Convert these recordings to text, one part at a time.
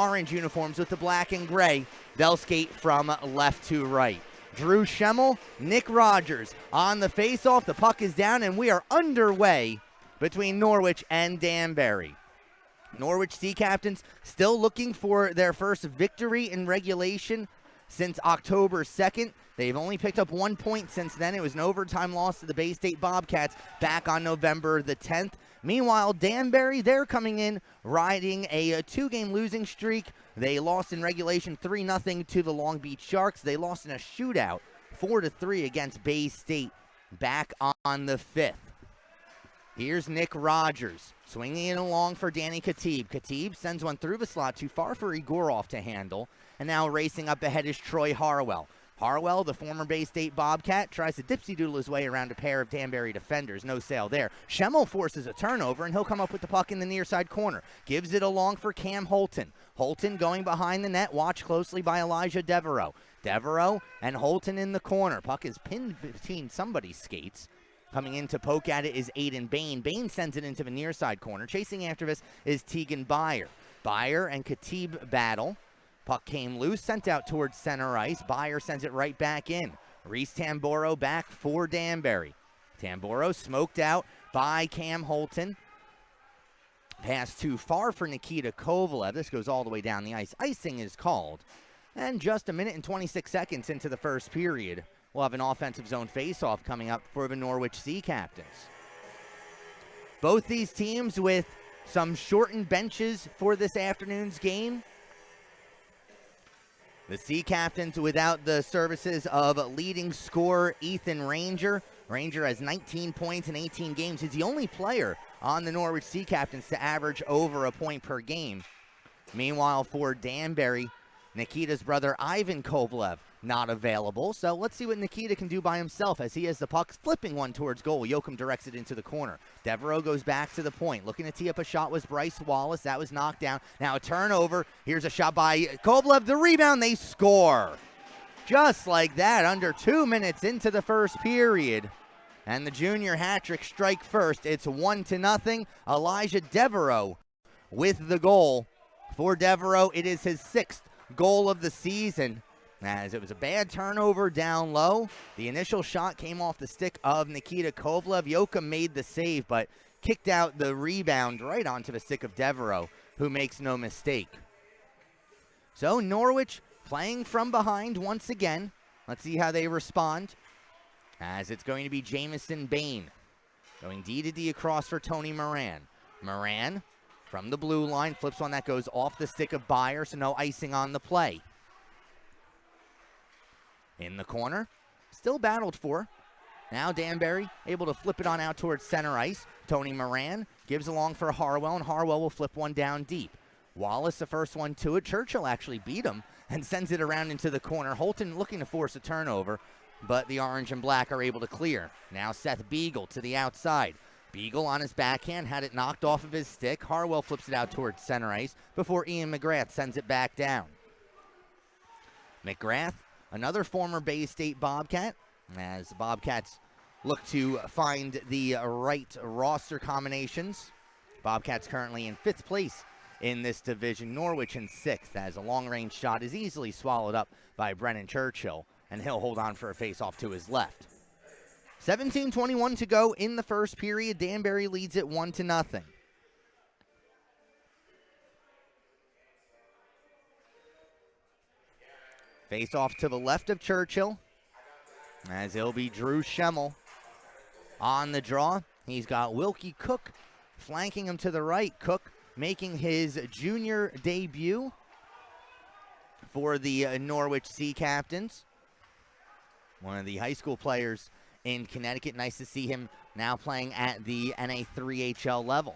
orange uniforms with the black and gray. They'll skate from left to right. Drew Schemmel, Nick Rogers on the face-off. The puck is down, and we are underway between Norwich and Danbury. Norwich Sea Captains still looking for their first victory in regulation since October 2nd. They've only picked up 1 point since then. It was an overtime loss to the Bay State Bobcats back on November the 10th. Meanwhile, Danbury, they're coming in riding a 2-game losing streak. They lost in regulation 3-0 to the Long Beach Sharks. They lost in a shootout 4-3 against Bay State back on the 5th. Here's Nick Rogers swinging it along for Danny Khatib. Khatib sends one through the slot, too far for Igorov to handle. And now racing up ahead is Troy Harwell. Harwell, the former Bay State Bobcat, tries to dipsy-doodle his way around a pair of Danbury defenders. No sale there. Schemmel forces a turnover, and he'll come up with the puck in the near side corner. Gives it along for Cam Holton. Holton going behind the net, watched closely by Elijah Devereaux. Devereaux and Holton in the corner. Puck is pinned between somebody's skates. Coming in to poke at it is Aiden Bain. Bain sends it into the near side corner. Chasing after this is Tegan Byer. Byer and Khatib battle. Puck came loose, sent out towards center ice. Byer sends it right back in. Reese Tamboro back for Danbury. Tamboro smoked out by Cam Holton. Pass too far for Nikita Kovalev. This goes all the way down the ice. Icing is called. And just a minute and 26 seconds into the first period, we'll have an offensive zone faceoff coming up for the Norwich Sea Captains. Both these teams with some shortened benches for this afternoon's game. The Sea Captains without the services of leading scorer Ethan Ranger. Ranger has 19 points in 18 games. He's the only player on the Norwich Sea Captains to average over a point per game. Meanwhile, for Danbury, Nikita's brother Ivan Kovalev not available. So let's see what Nikita can do by himself as he has the puck, flipping one towards goal. Yoakum directs it into the corner. Devereaux goes back to the point. Looking to tee up a shot was Bryce Wallace. That was knocked down. Now a turnover. Here's a shot by Kovalev. The rebound. They score. Just like that, under 2 minutes into the first period. And the junior hat trick strike first. It's 1-0. Elijah Devereaux with the goal. For Devereaux, it is his 6th goal of the season, as it was a bad turnover down low. The initial shot came off the stick of Nikita Kovalev. Yoakum made the save, but kicked out the rebound right onto the stick of Devereaux, who makes no mistake. So Norwich playing from behind once again. Let's see how they respond, as it's going to be Jamison Bain going D to D across for Tony Moran. Moran from the blue line, flips one that goes off the stick of Byer, so no icing on the play. In the corner, still battled for. Now Danbury able to flip it on out towards center ice. Tony Moran gives along for Harwell, and Harwell will flip one down deep. Wallace the first one to it. Churchill actually beat him and sends it around into the corner. Holton looking to force a turnover, but the orange and black are able to clear. Now Seth Beagle to the outside. Beagle on his backhand, had it knocked off of his stick. Harwell flips it out towards center ice before Ian McGrath sends it back down. McGrath, another former Bay State Bobcat, as the Bobcats look to find the right roster combinations. Bobcats currently in 5th place in this division. Norwich in 6th, as a long-range shot is easily swallowed up by Brennan Churchill, and he'll hold on for a face-off to his left. 17:21 to go in the first period. Danbury leads it 1-0. Face off to the left of Churchill, as it'll be Drew Schemmel on the draw. He's got Wilkie Cook flanking him to the right. Cook making his junior debut for the Norwich Sea Captains. One of the high school players in Connecticut. Nice to see him now playing at the NA3HL level.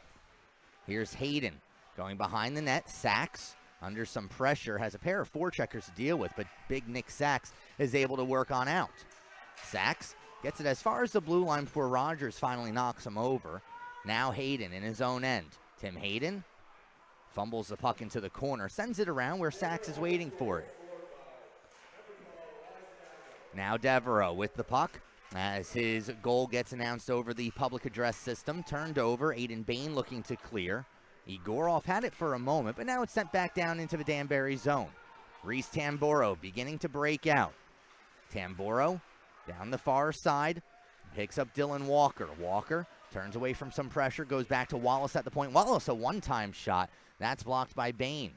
Here's Hayden going behind the net. Sachs under some pressure, has a pair of forecheckers to deal with, but big Nick Sachs is able to work on out. Sachs gets it as far as the blue line before Rogers finally knocks him over. Now Hayden in his own end. Tim Hayden fumbles the puck into the corner, sends it around where Sachs is waiting for it. Now Devereaux with the puck, as his goal gets announced over the public address system. Turned over, Aiden Bain looking to clear. Egorov had it for a moment, but now it's sent back down into the Danbury zone. Reese Tamboro beginning to break out. Tamboro down the far side, picks up Dylan Walker. Walker turns away from some pressure, goes back to Wallace at the point. Wallace, a one-time shot. That's blocked by Bain.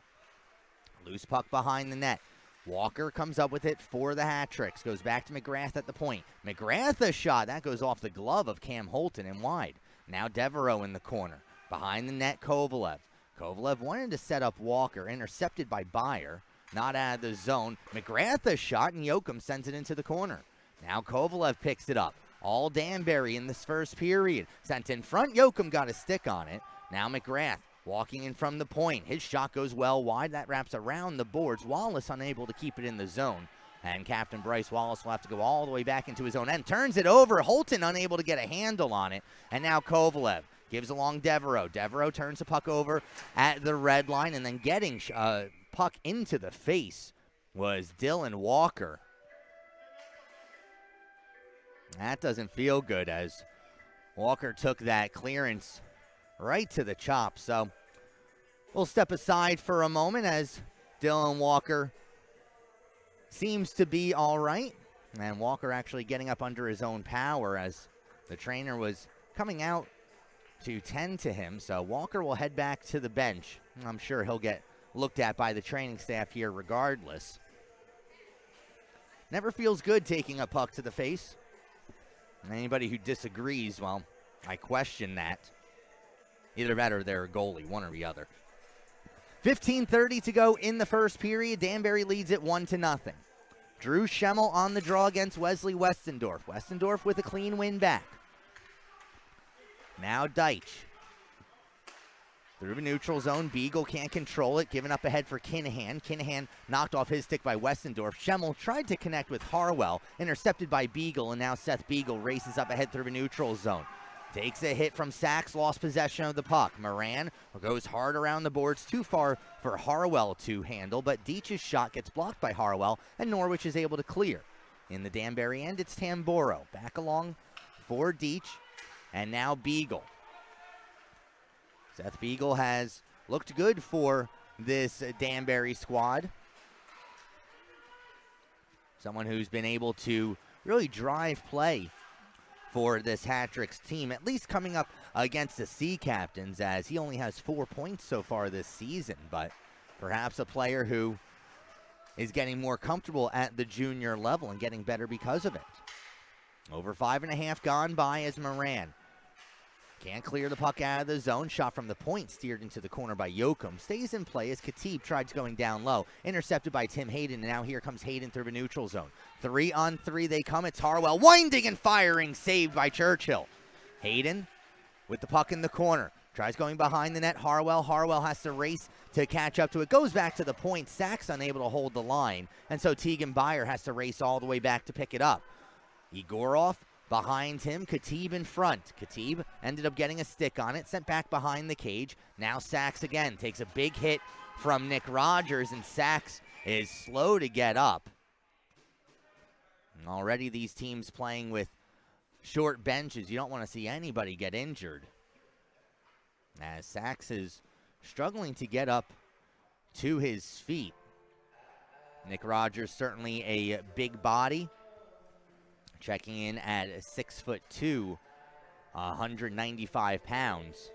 Loose puck behind the net. Walker comes up with it for the hat tricks. Goes back to McGrath at the point. McGrath a shot. That goes off the glove of Cam Holton and wide. Now Devereaux in the corner. Behind the net, Kovalev. Kovalev wanted to set up Walker. Intercepted by Byer. Not out of the zone. McGrath a shot, and Yoakum sends it into the corner. Now Kovalev picks it up. All Danbury in this first period. Sent in front. Yoakum got a stick on it. Now McGrath walking in from the point. His shot goes well wide. That wraps around the boards. Wallace unable to keep it in the zone. And Captain Bryce Wallace will have to go all the way back into his own end. Turns it over. Holton unable to get a handle on it. And now Kovalev gives along Devereaux. Devereaux turns the puck over at the red line. And then getting puck into the face was Dylan Walker. That doesn't feel good as Walker took that clearance right to the chop. So we'll step aside for a moment as Dylan Walker seems to be all right. And Walker actually getting up under his own power as the trainer was coming out to tend to him. So Walker will head back to the bench. I'm sure he'll get looked at by the training staff here regardless. Never feels good taking a puck to the face. Anybody who disagrees, well, I question that. Either that or they're a goalie, one or the other. 15:30 to go in the first period. Danbury leads it 1-0. Drew Schemmel on the draw against Wesley Westendorf. Westendorf with a clean win back. Now Deitch. Through the neutral zone, Beagle can't control it, giving up ahead for Kinahan. Kinahan knocked off his stick by Westendorf. Schemmel tried to connect with Harwell, intercepted by Beagle, and now Seth Beagle races up ahead through the neutral zone. Takes a hit from Sachs, lost possession of the puck. Moran goes hard around the boards, too far for Harwell to handle, but Deitch's shot gets blocked by Harwell, and Norwich is able to clear. In the Danbury end, it's Tamboro. Back along for Deitch, and now Beagle. Seth Beagle has looked good for this Danbury squad. Someone who's been able to really drive play for this Hat-Tricks team, at least coming up against the Sea Captains, as he only has 4 points so far this season, but perhaps a player who is getting more comfortable at the junior level and getting better because of it. Over 5.5 gone by as Moran can't clear the puck out of the zone. Shot from the point, steered into the corner by Yoakum. Stays in play as Khatib tries going down low. Intercepted by Tim Hayden, and now here comes Hayden through the neutral zone. 3-on-3 they come. It's Harwell. Winding and firing, saved by Churchill. Hayden with the puck in the corner. Tries going behind the net. Harwell has to race to catch up to it. Goes back to the point. Sachs unable to hold the line, and so Tegan Byer has to race all the way back to pick it up. Egorov behind him, Khatib in front. Khatib ended up getting a stick on it, sent back behind the cage. Now Sachs again takes a big hit from Nick Rogers, and Sachs is slow to get up. And already these teams playing with short benches. You don't want to see anybody get injured, as Sachs is struggling to get up to his feet. Nick Rogers certainly a big body, checking in at 6'2", 195 pounds.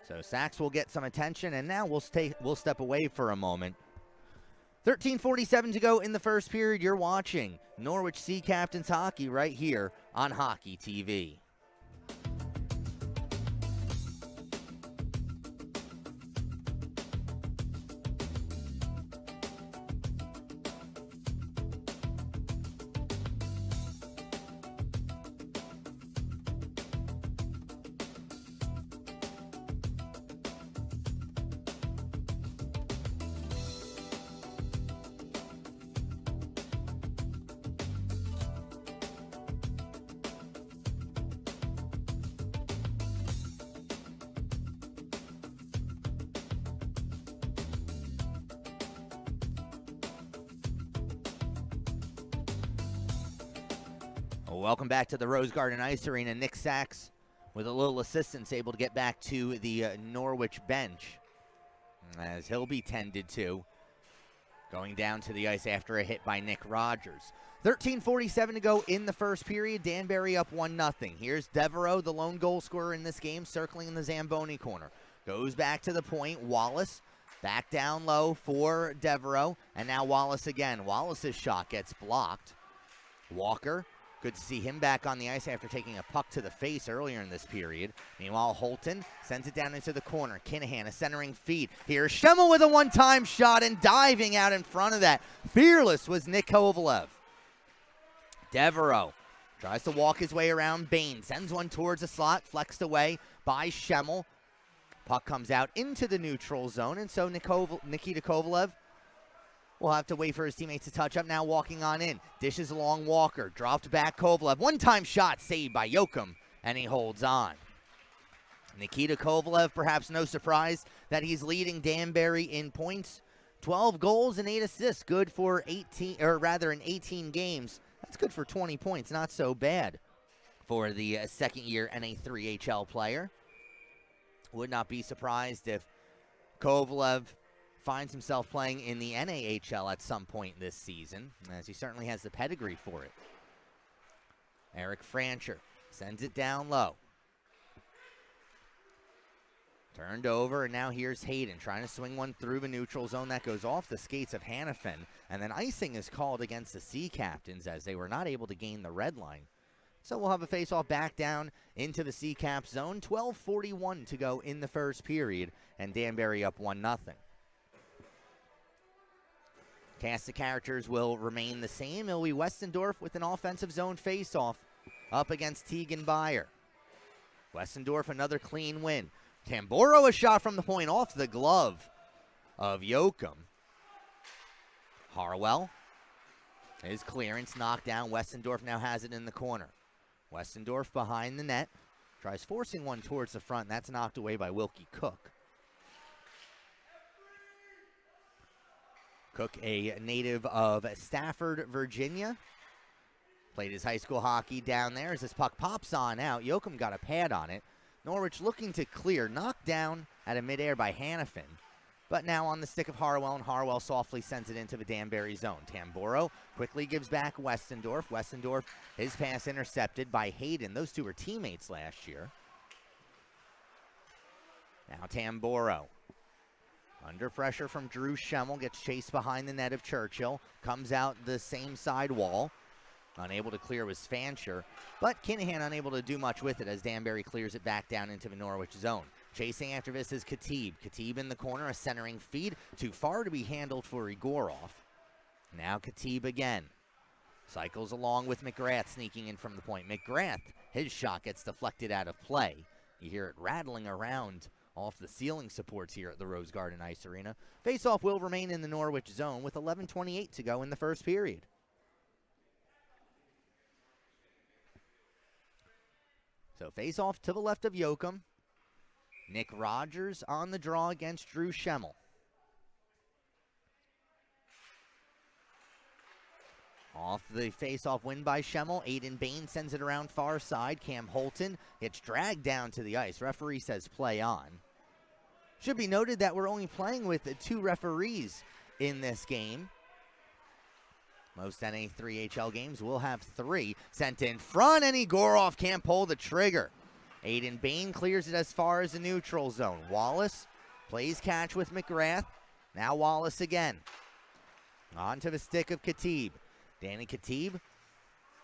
So Sachs will get some attention, and now we'll step away for a moment. 13:47 to go in the first period. You're watching Norwich Sea Captains hockey right here on Hockey TV. Welcome back to the Rose Garden Ice Arena. Nick Sachs with a little assistance, able to get back to the Norwich bench, as he'll be tended to. Going down to the ice after a hit by Nick Rogers. 13:47 to go in the first period. Danbury up 1-0. Here's Devereaux, the lone goal scorer in this game, circling in the Zamboni corner. Goes back to the point. Wallace back down low for Devereaux. And now Wallace again. Wallace's shot gets blocked. Walker, good to see him back on the ice after taking a puck to the face earlier in this period. Meanwhile, Holton sends it down into the corner. Kinahan, a centering feed. Here's Schemmel with a one-time shot, and diving out in front of that, fearless, was Nick Kovalev. Devereaux tries to walk his way around Bain. Sends one towards the slot, flexed away by Schemmel. Puck comes out into the neutral zone, and so Nikita Kovalev will have to wait for his teammates to touch up. Now walking on in. Dishes along Walker. Dropped back Kovalev. One-time shot saved by Yoakum, and he holds on. Nikita Kovalev, perhaps no surprise that he's leading Danbury in points. 12 goals and 8 assists. Good for 18, or rather in 18 games. That's good for 20 points. Not so bad for the second-year NA3HL player. Would not be surprised if Kovalev finds himself playing in the NAHL at some point this season, as he certainly has the pedigree for it. Eric Francher sends it down low. Turned over, and now here's Hayden trying to swing one through the neutral zone. That goes off the skates of Hannafin, and then icing is called against the Sea Captains as they were not able to gain the red line. So we'll have a face-off back down into the Sea Cap zone. 12:41 to go in the first period, and Danbury up 1-0. Cast of characters will remain the same. It'll be Westendorf with an offensive zone face-off up against Tegan Beyer. Westendorf, another clean win. Tamboro, a shot from the point off the glove of Yoakum. Harwell, his clearance knocked down. Westendorf now has it in the corner. Westendorf behind the net. Tries forcing one towards the front. That's knocked away by Wilkie Cook. Cook, a native of Stafford, Virginia. Played his high school hockey down there as this puck pops on out. Yoakum got a pad on it. Norwich looking to clear. Knocked down at a midair by Hannafin. But now on the stick of Harwell, and Harwell softly sends it into the Danbury zone. Tamboro quickly gives back Westendorf. Westendorf, his pass intercepted by Hayden. Those two were teammates last year. Now Tamboro, under pressure from Drew Schemmel, gets chased behind the net of Churchill. Comes out the same side wall. Unable to clear was Fancher, but Kinahan unable to do much with it as Danbury clears it back down into the Norwich zone. Chasing after this is Khatib. Khatib in the corner, a centering feed. Too far to be handled for Igorov. Now Khatib again. Cycles along with McGrath sneaking in from the point. McGrath, his shot gets deflected out of play. You hear it rattling around off the ceiling supports here at the Rose Garden Ice Arena. Faceoff will remain in the Norwich zone with 11:28 to go in the first period. So face-off to the left of Yoakum. Nick Rogers on the draw against Drew Schemmel. Off the face-off win by Schemmel. Aiden Bain sends it around far side. Cam Holton gets dragged down to the ice. Referee says play on. Should be noted that we're only playing with 2 referees in this game. Most NA3HL games will have 3. Sent in front, and Igorov can't pull the trigger. Aiden Bain clears it as far as the neutral zone. Wallace plays catch with McGrath. Now Wallace again. On to the stick of Khatib. Danny Khatib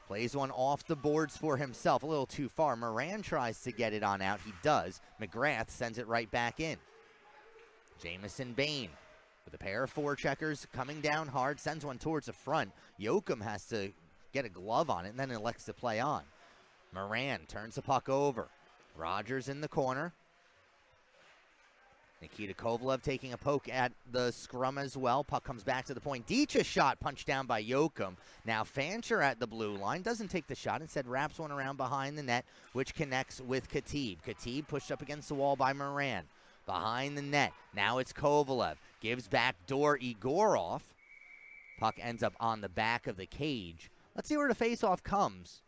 plays one off the boards for himself. A little too far. Moran tries to get it on out. He does. McGrath sends it right back in. Jamison Bain with a pair of forecheckers coming down hard. Sends one towards the front. Yoakum has to get a glove on it and then elects to play on. Moran turns the puck over. Rogers in the corner. Nikita Kovalev taking a poke at the scrum as well. Puck comes back to the point. Deitch's shot punched down by Yoakum. Now Fancher at the blue line. Doesn't take the shot. Instead wraps one around behind the net, which connects with Khatib. Khatib pushed up against the wall by Moran. Behind the net. Now it's Kovalev. Gives back door Igorov. Puck ends up on the back of the cage. Let's see where the faceoff comes.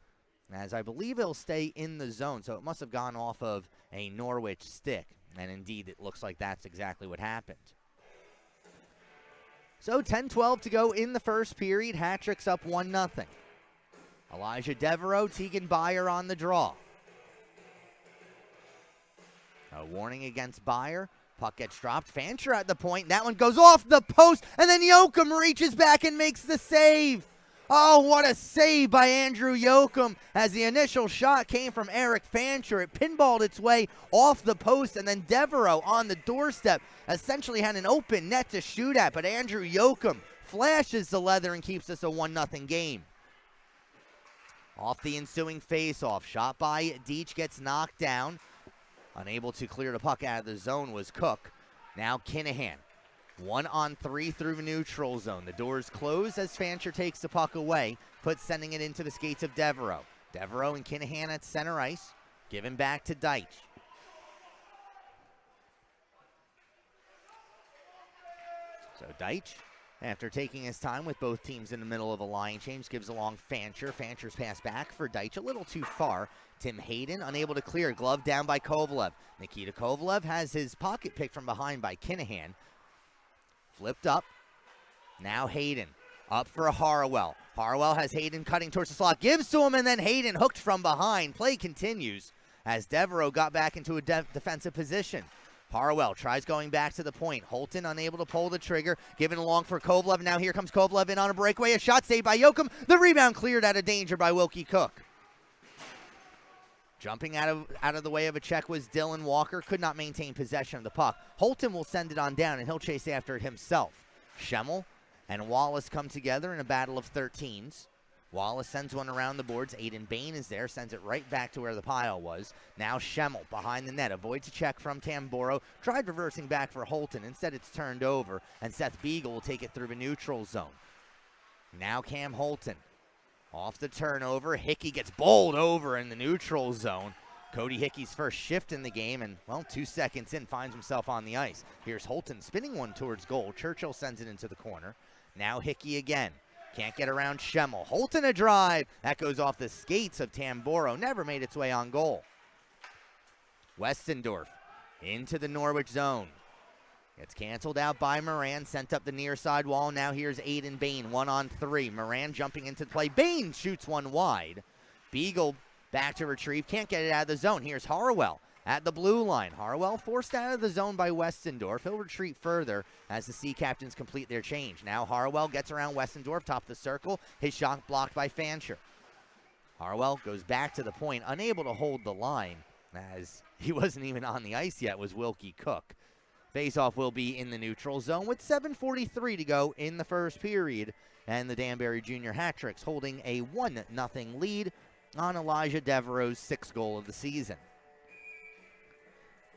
as I believe it'll stay in the zone, so it must have gone off of a Norwich stick, and indeed it looks like that's exactly what happened. So 10-12 to go in the first period. Hat-Tricks up 1-0. Elijah Devereaux, Tegan Byer on the draw. A warning against Byer. Puck gets dropped. Fancher at the point. That one goes off the post, and then Yoakum reaches back and makes the save. Oh, what a save by Andrew Yoakum as the initial shot came from Eric Fancher. It pinballed its way off the post, and then Devereaux on the doorstep essentially had an open net to shoot at, but Andrew Yoakum flashes the leather and keeps us a 1-0 game. Off the ensuing faceoff, shot by Deach gets knocked down. Unable to clear the puck out of the zone was Cook. Now Kinahan. 1-on-3 through the neutral zone. The doors close as Fancher takes the puck away, sending it into the skates of Devereaux. Devereaux and Kinahan at center ice. Given back to Deitch. So Deitch, after taking his time with both teams in the middle of a line change, gives along Fancher. Fancher's pass back for Deitch, a little too far. Tim Hayden unable to clear, glove down by Kovalev. Nikita Kovalev has his pocket picked from behind by Kinahan. Flipped up. Now Hayden up for Harwell. Harwell has Hayden cutting towards the slot. Gives to him, and then Hayden hooked from behind. Play continues as Devereaux got back into a defensive position. Harwell tries going back to the point. Holton unable to pull the trigger. Given along for Kovalev. Now here comes Kovalev in on a breakaway. A shot saved by Yoakum. The rebound cleared out of danger by Wilkie Cook. Jumping out of the way of a check was Dylan Walker. Could not maintain possession of the puck. Holton will send it on down, and he'll chase after it himself. Schemmel and Wallace come together in a battle of 13s. Wallace sends one around the boards. Aiden Bain is there, sends it right back to where the pile was. Now Schemmel behind the net, avoids a check from Tamboro. Tried reversing back for Holton. Instead, it's turned over, and Seth Beagle will take it through the neutral zone. Now Cam Holton. Off the turnover, Hickey gets bowled over in the neutral zone. Cody Hickey's first shift in the game, and, well, 2 seconds in, finds himself on the ice. Here's Holton spinning one towards goal. Churchill sends it into the corner. Now Hickey again. Can't get around Schemmel. Holton a drive. That goes off the skates of Tamboro. Never made its way on goal. Westendorf into the Norwich zone. It's canceled out by Moran, sent up the near side wall. Now here's Aiden Bain, 1-on-3. Moran jumping into the play. Bain shoots one wide. Beagle back to retrieve. Can't get it out of the zone. Here's Harwell at the blue line. Harwell forced out of the zone by Westendorf. He'll retreat further as the Sea Captains complete their change. Now Harwell gets around Westendorf, top of the circle. His shot blocked by Fancher. Harwell goes back to the point, unable to hold the line, as he wasn't even on the ice yet, was Wilkie Cook. Faceoff will be in the neutral zone with 7:43 to go in the first period. And the Danbury Jr Hat-Tricks holding a 1-0 lead on Elijah Devereaux's 6th goal of the season.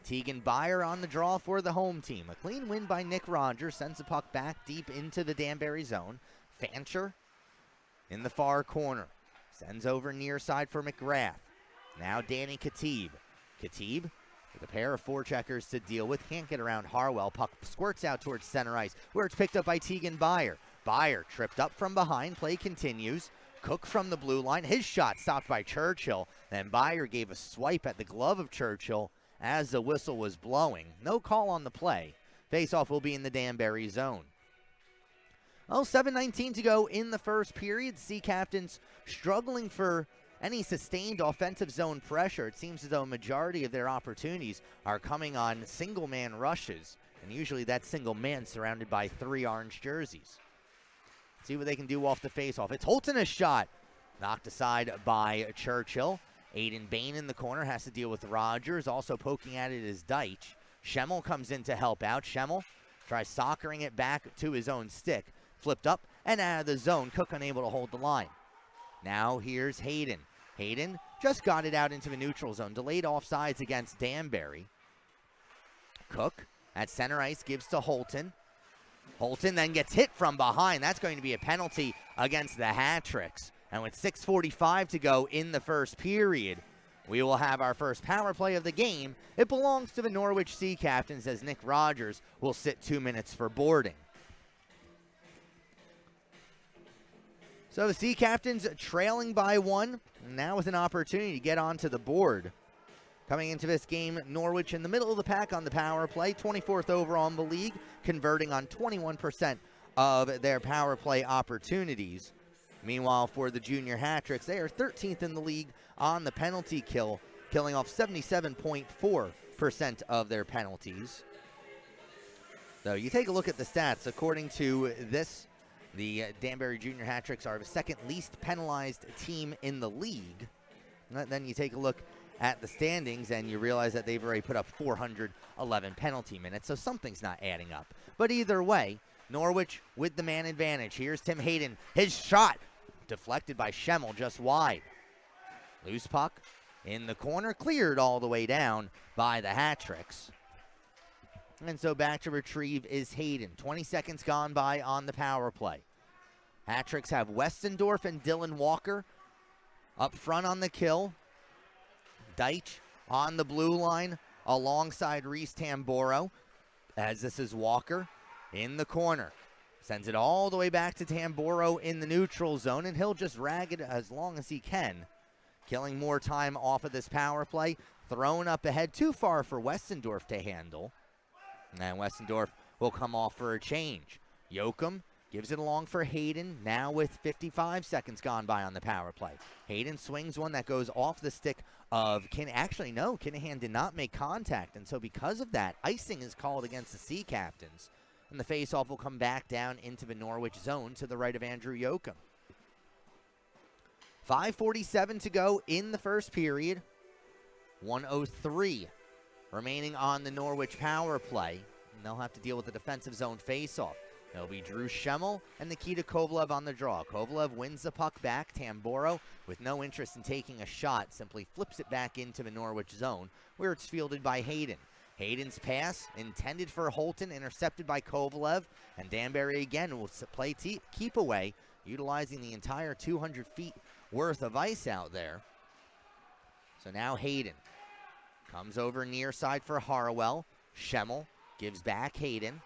Tegan Byer on the draw for the home team. A clean win by Nick Rogers sends the puck back deep into the Danbury zone. Fancher in the far corner. Sends over near side for McGrath. Now Danny Khatib. Khatib with a pair of forecheckers to deal with. Can't get around Harwell. Puck squirts out towards center ice, where it's picked up by Tegan Byer. Byer tripped up from behind. Play continues. Cook from the blue line. His shot stopped by Churchill. Then Byer gave a swipe at the glove of Churchill as the whistle was blowing. No call on the play. Faceoff will be in the Danbury zone. Well, 7:19 to go in the first period. Sea Captains struggling for any sustained offensive zone pressure. It seems as though a majority of their opportunities are coming on single-man rushes, and usually that single man surrounded by 3 orange jerseys. See what they can do off the faceoff. It's Holton a shot. Knocked aside by Churchill. Aiden Bain in the corner has to deal with Rogers. Also poking at it is Deitch. Schemmel comes in to help out. Schemmel tries soccering it back to his own stick. Flipped up and out of the zone. Cook unable to hold the line. Now here's Hayden. Hayden just got it out into the neutral zone. Delayed offsides against Danbury. Cook at center ice gives to Holton. Holton then gets hit from behind. That's going to be a penalty against the Hat-Tricks. And with 6:45 to go in the first period, we will have our first power play of the game. It belongs to the Norwich Sea Captains, as Nick Rogers will sit 2 minutes for boarding. So the Sea Captains trailing by 1 now with an opportunity to get onto the board. Coming into this game, Norwich in the middle of the pack on the power play, 24th overall in the league, converting on 21% of their power play opportunities. Meanwhile, for the junior hat tricks, they are 13th in the league on the penalty kill, killing off 77.4% of their penalties. So you take a look at the stats. According to this, the Danbury Jr Hat tricks are the second least penalized team in the league. Then you take a look at the standings and you realize that they've already put up 411 penalty minutes, so something's not adding up. But either way, Norwich with the man advantage. Here's Tim Hayden. His shot deflected by Schemmel just wide. Loose puck in the corner, cleared all the way down by the hat tricks. And so back to retrieve is Hayden. 20 seconds gone by on the power play. Hat tricks have Westendorf and Dylan Walker up front on the kill. Deitch on the blue line alongside Reese Tamboro, as this is Walker in the corner. Sends it all the way back to Tamboro in the neutral zone, and he'll just rag it as long as he can. Killing more time off of this power play. Thrown up ahead, too far for Westendorf to handle. And Westendorf will come off for a change. Yoakum gives it along for Hayden, now with 55 seconds gone by on the power play. Hayden swings one that goes off the stick of Actually, no, Kinahan did not make contact, and so because of that, icing is called against the Sea Captains. And the faceoff will come back down into the Norwich zone to the right of Andrew Yoakum. 5:47 to go in the first period. 1:03 remaining on the Norwich power play. And they'll have to deal with the defensive zone faceoff. It'll be Drew Schemmel and Nikita Kovalev on the draw. Kovalev wins the puck back. Tamboro, with no interest in taking a shot, simply flips it back into the Norwich zone, where it's fielded by Hayden. Hayden's pass intended for Holton, intercepted by Kovalev, and Danbury again will play keep away, utilizing the entire 200 feet worth of ice out there. So now Hayden comes over near side for Harwell. Schemmel gives back Hayden.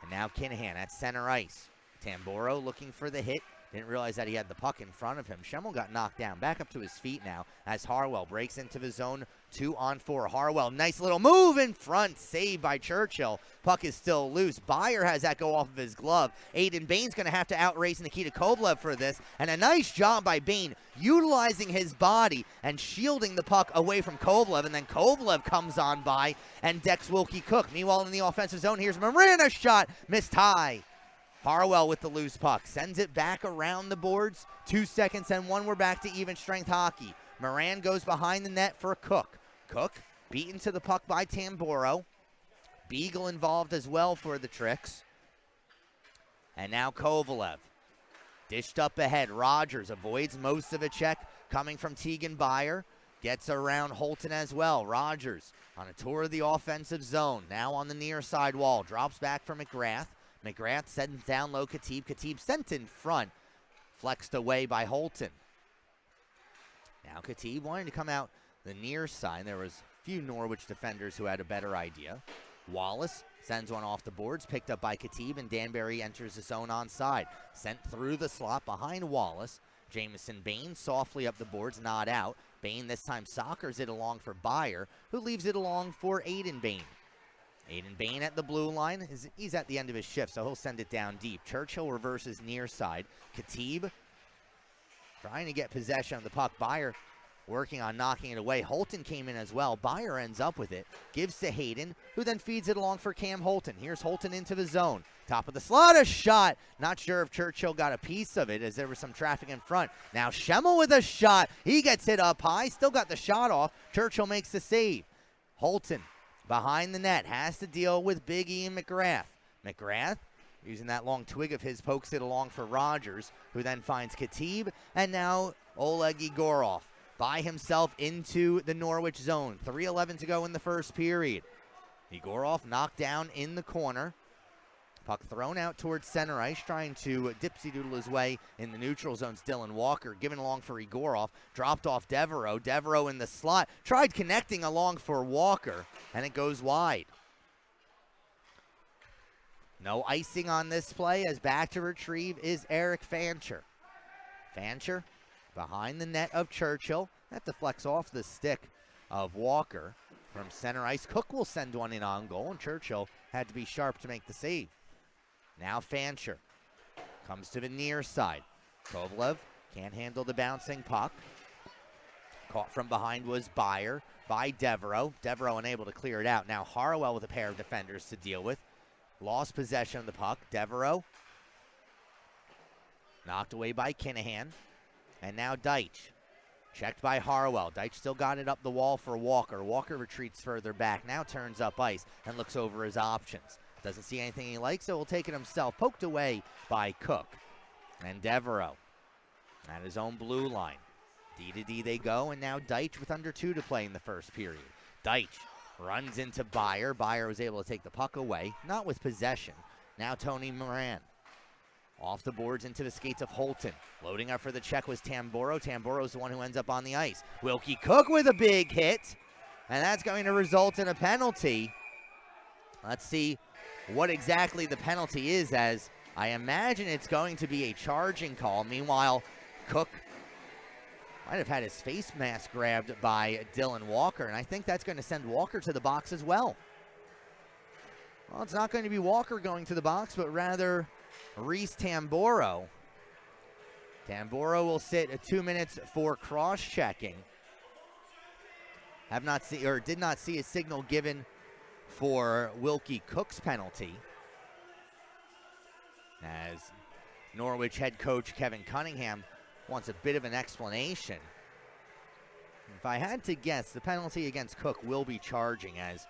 And now Kinahan at center ice. Tamboro looking for the hit. Didn't realize that he had the puck in front of him. Schemmel got knocked down. Back up to his feet now as Harwell breaks into the zone. 2-on-4. Harwell, nice little move in front. Saved by Churchill. Puck is still loose. Byer has that go off of his glove. Aiden Bain's going to have to outrace Nikita Kovalev for this. And a nice job by Bain utilizing his body and shielding the puck away from Kovalev. And then Kovalev comes on by and decks Wilkie Cook. Meanwhile, in the offensive zone, here's Moran. Shot missed high. Harwell with the loose puck. Sends it back around the boards. 2 seconds and one. We're back to even strength hockey. Moran goes behind the net for Cook. Cook beaten to the puck by Tamboro. Beagle involved as well for the tricks. And now Kovalev. Dished up ahead. Rogers avoids most of a check coming from Tegan Byer. Gets around Holton as well. Rogers on a tour of the offensive zone. Now on the near side wall. Drops back for McGrath. McGrath sends down low Khatib. Khatib sent in front. Flexed away by Holton. Now Khatib wanted to come out the near side. There was a few Norwich defenders who had a better idea. Wallace sends one off the boards. Picked up by Khatib, and Danbury enters the zone onside. Sent through the slot behind Wallace. Jamison Bain softly up the boards, not out. Bain this time soccers it along for Byer, who leaves it along for Aiden Bain. Aiden Bain at the blue line. He's at the end of his shift, so he'll send it down deep. Churchill reverses near side. Khatib trying to get possession of the puck. Byer working on knocking it away. Holton came in as well. Byer ends up with it. Gives to Hayden, who then feeds it along for Cam Holton. Here's Holton into the zone. Top of the slot, a shot. Not sure if Churchill got a piece of it as there was some traffic in front. Now Schemmel with a shot. He gets hit up high. Still got the shot off. Churchill makes the save. Holton behind the net, has to deal with Big Ian McGrath. McGrath, using that long twig of his, pokes it along for Rogers, who then finds Khatib, and now Oleg Igorov by himself into the Norwich zone. 3:11 to go in the first period. Igorov knocked down in the corner. Puck thrown out towards center ice, trying to dipsy-doodle his way in the neutral zone's Dylan Walker, given along for Igorov, dropped off Devereaux. Devereaux in the slot, tried connecting along for Walker, and it goes wide. No icing on this play, as back to retrieve is Eric Fancher. Fancher behind the net of Churchill. That deflects off the stick of Walker. From center ice, Cook will send one in on goal, and Churchill had to be sharp to make the save. Now Fancher comes to the near side. Kovalev can't handle the bouncing puck. Caught from behind was Byer by Devereaux. Devereaux unable to clear it out. Now Harwell with a pair of defenders to deal with. Lost possession of the puck. Devereaux knocked away by Kinahan. And now Deitch. Checked by Harwell. Deitch still got it up the wall for Walker. Walker retreats further back. Now turns up ice and looks over his options. Doesn't see anything he likes, so will take it himself. Poked away by Cook. And Devereaux at his own blue line. D to D they go, and now Deitch with under 2 to play in the first period. Deitch runs into Byer. Byer was able to take the puck away, not with possession. Now Tony Moran. Off the boards into the skates of Holton. Loading up for the check was Tamboro. Tamboro's the one who ends up on the ice. Wilkie Cook with a big hit. And that's going to result in a penalty. Let's see what exactly the penalty is, as I imagine it's going to be a charging call. Meanwhile, Cook might have had his face mask grabbed by Dylan Walker, and I think that's going to send Walker to the box as well. Well, it's not going to be Walker going to the box, but rather Reese Tamboro. Tamboro will sit 2 minutes for cross-checking. Did not see a signal given for Wilkie Cook's penalty, as Norwich head coach Kevin Cunningham wants a bit of an explanation. If I had to guess, the penalty against Cook will be charging, as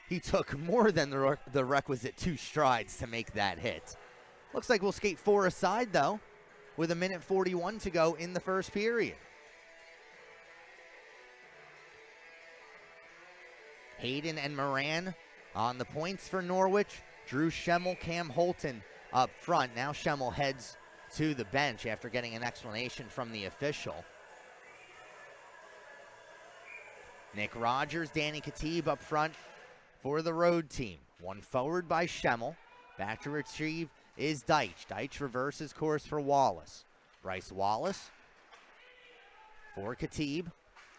he took more than the requisite 2 strides to make that hit. Looks like we'll skate 4 aside, though, with 1:41 to go in the first period. Hayden and Moran on the points for Norwich. Drew Schemmel, Cam Holton up front. Now Schemmel heads to the bench after getting an explanation from the official. Nick Rogers, Danny Khatib up front for the road team. One forward by Schemmel. Back to retrieve is Deitch. Deitch reverses course for Wallace. Bryce Wallace for Khatib.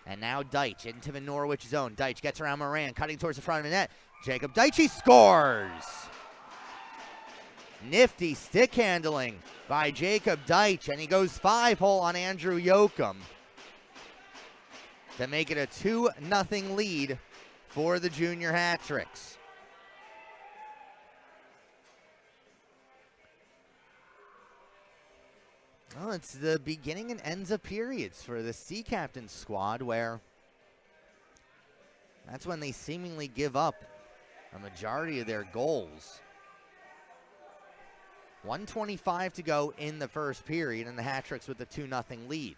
And now Deitch into the Norwich zone. Deitch gets around Moran, cutting towards the front of the net. Jacob Deitch, he scores! Nifty stick handling by Jacob Deitch, and he goes 5-hole on Andrew Yoakum to make it a 2-0 lead for the Junior Hat Tricks. Well, it's the beginning and ends of periods for the Sea Captain squad, where that's when they seemingly give up a majority of their goals. 1:25 to go in the first period, and the Hat Tricks with the 2-0 lead.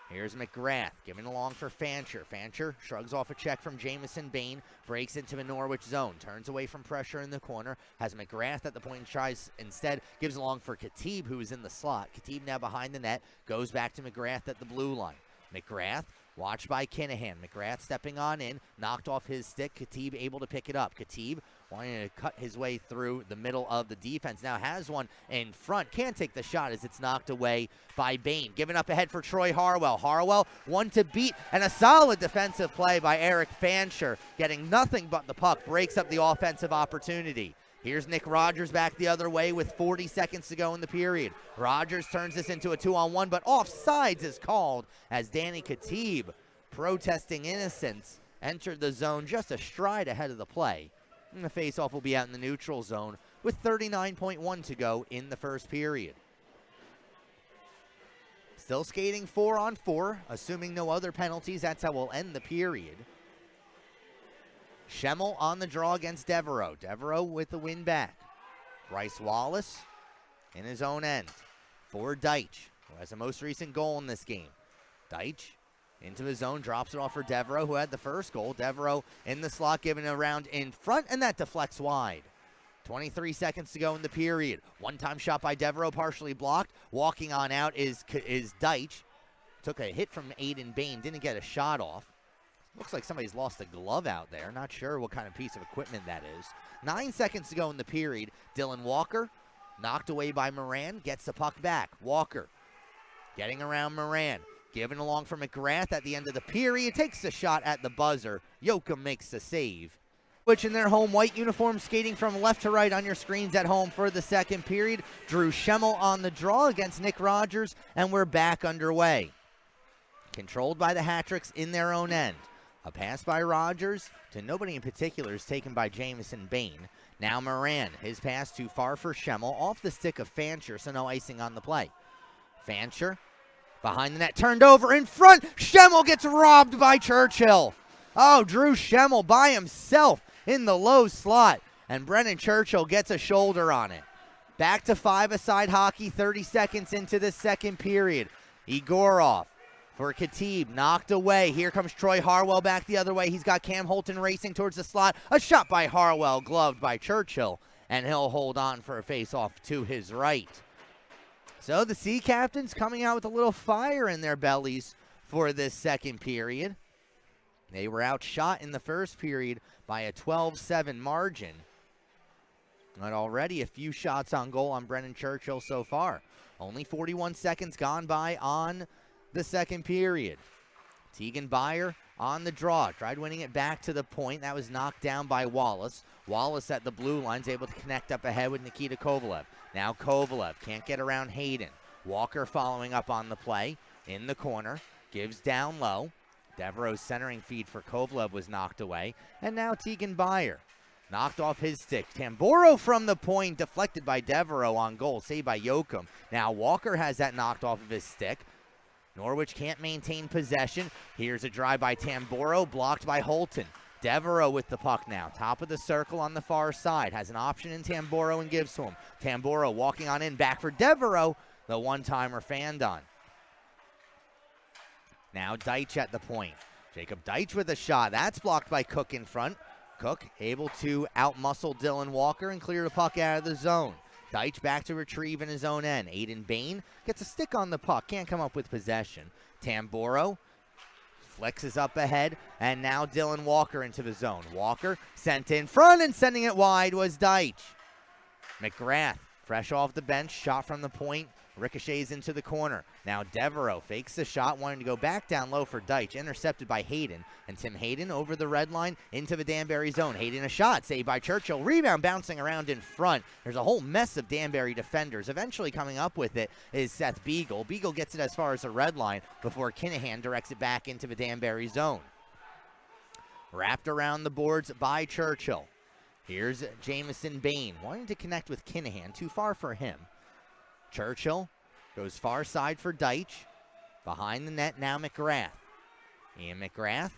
Here's McGrath, giving along for Fancher. Fancher shrugs off a check from Jamison Bain, breaks into the Norwich zone, turns away from pressure in the corner, has McGrath at the point and tries instead, gives along for Khatib, who is in the slot. Khatib now behind the net, goes back to McGrath at the blue line. McGrath, watched by Kinahan. McGrath stepping on in, knocked off his stick. Khatib able to pick it up. Khatib wanting to cut his way through the middle of the defense. Now has one in front. Can't take the shot as it's knocked away by Bain. Giving up ahead for Troy Harwell. Harwell, one to beat, and a solid defensive play by Eric Fancher. Getting nothing but the puck. Breaks up the offensive opportunity. Here's Nick Rogers back the other way with 40 seconds to go in the period. Rogers turns this into a 2-on-1, but offsides is called as Danny Khatib, protesting innocence, entered the zone just a stride ahead of the play. And the faceoff will be out in the neutral zone with 39.1 to go in the first period. Still skating 4-on-4, assuming no other penalties. That's how we'll end the period. Schemmel on the draw against Devereaux. Devereaux with the win back. Bryce Wallace in his own end for Deitch, who has the most recent goal in this game. Deitch into his zone, drops it off for Devereaux, who had the first goal. Devereaux in the slot, giving it around in front, and that deflects wide. 23 seconds to go in the period. One-time shot by Devereaux, partially blocked. Walking on out is Deitch. Took a hit from Aiden Bain, didn't get a shot off. Looks like somebody's lost a glove out there. Not sure what kind of piece of equipment that is. 9 seconds to go in the period. Dylan Walker, knocked away by Moran, gets the puck back. Walker getting around Moran. Given along for McGrath at the end of the period. Takes a shot at the buzzer. Yoakum makes the save. Which in their home white uniform, skating from left to right on your screens at home for the second period. Drew Schemmel on the draw against Nick Rogers, and we're back underway. Controlled by the Hat-Tricks in their own end. A pass by Rogers to nobody in particular is taken by Jamison Bain. Now Moran, his pass too far for Schemmel, off the stick of Fancher, so no icing on the play. Fancher behind the net, turned over in front. Schemmel gets robbed by Churchill. Oh, Drew Schemmel by himself in the low slot, and Brennan Churchill gets a shoulder on it. Back to five-a-side hockey, 30 seconds into the second period. Egorov for Khatib, knocked away. Here comes Troy Harwell back the other way. He's got Cam Holton racing towards the slot. A shot by Harwell, gloved by Churchill, and he'll hold on for a face-off to his right. So the Sea Captains coming out with a little fire in their bellies for this second period. They were outshot in the first period by a 12-7 margin. But already a few shots on goal on Brennan Churchill so far. Only 41 seconds gone by on the second period. Tegan Byer on the draw. Tried winning it back to the point. That was knocked down by Wallace. Wallace at the blue line's able to connect up ahead with Nikita Kovalev. Now Kovalev can't get around Hayden. Walker following up on the play in the corner. Gives down low. Devereaux's centering feed for Kovalev was knocked away. And now Tegan Byer knocked off his stick. Tamburo from the point, deflected by Devereaux on goal. Saved by Yoakum. Now Walker has that knocked off of his stick. Norwich can't maintain possession. Here's a drive by Tamburo, blocked by Holton. Devereaux with the puck now. Top of the circle on the far side. Has an option in Tamburo and gives to him. Tamburo walking on in, back for Devereaux. The one-timer fanned on. Now Deitch at the point. Jacob Deitch with a shot. That's blocked by Cook in front. Cook able to outmuscle Dylan Walker and clear the puck out of the zone. Deitch back to retrieve in his own end. Aiden Bain gets a stick on the puck. Can't come up with possession. Tamburo flexes up ahead. And now Dylan Walker into the zone. Walker sent in front, and sending it wide was Deitch. McGrath fresh off the bench. Shot from the point. Ricochets into the corner. Now Devereaux fakes the shot, wanting to go back down low for Deitch. Intercepted by Hayden. And Tim Hayden over the red line into the Danbury zone. Hayden a shot, saved by Churchill. Rebound bouncing around in front. There's a whole mess of Danbury defenders. Eventually coming up with it is Seth Beagle. Beagle gets it as far as the red line before Kinahan directs it back into the Danbury zone. Wrapped around the boards by Churchill. Here's Jamison Bain wanting to connect with Kinahan. Too far for him. Churchill goes far side for Deitch. Behind the net now McGrath. Ian McGrath,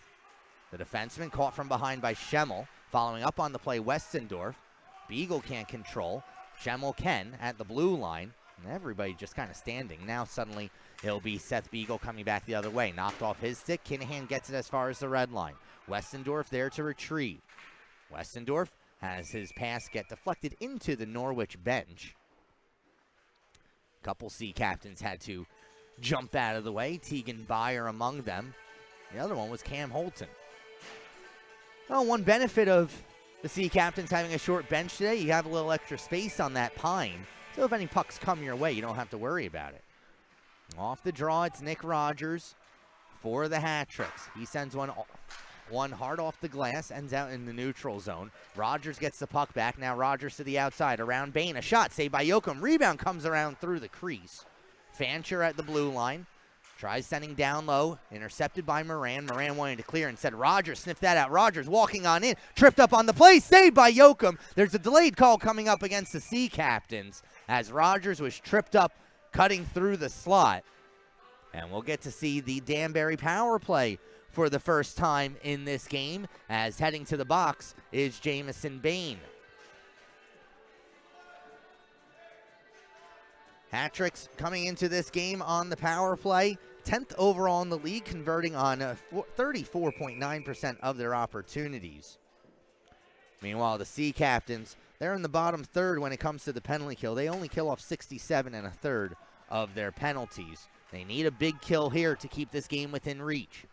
the defenseman, caught from behind by Schemmel. Following up on the play, Westendorf. Beagle can't control. Schemmel can at the blue line. And everybody just kind of standing. Now suddenly it'll be Seth Beagle coming back the other way. Knocked off his stick. Kinahan gets it as far as the red line. Westendorf there to retrieve. Westendorf has his pass get deflected into the Norwich bench. Couple Sea Captains had to jump out of the way. Tegan Byer among them. The other one was Cam Holton. Well, one benefit of the Sea Captains having a short bench today, you have a little extra space on that pine. So if any pucks come your way, you don't have to worry about it. Off the draw, it's Nick Rogers for the Hat-Tricks. He sends one hard off the glass, ends out in the neutral zone. Rogers gets the puck back. Now Rogers to the outside, around Bain. A shot saved by Yoakum. Rebound comes around through the crease. Fancher at the blue line. Tries sending down low. Intercepted by Moran. Moran wanted to clear, and said Rogers sniffed that out. Rogers walking on in. Tripped up on the play. Saved by Yoakum. There's a delayed call coming up against the Sea Captains as Rogers was tripped up cutting through the slot. And we'll get to see the Danbury power play for the first time in this game, as heading to the box is Jamison Bain. Hat-Tricks coming into this game on the power play, 10th overall in the league, converting on 34.9% of their opportunities. Meanwhile, the Sea Captains, they're in the bottom third when it comes to the penalty kill. They only kill off 67 1/3 of their penalties. They need a big kill here to keep this game within reach.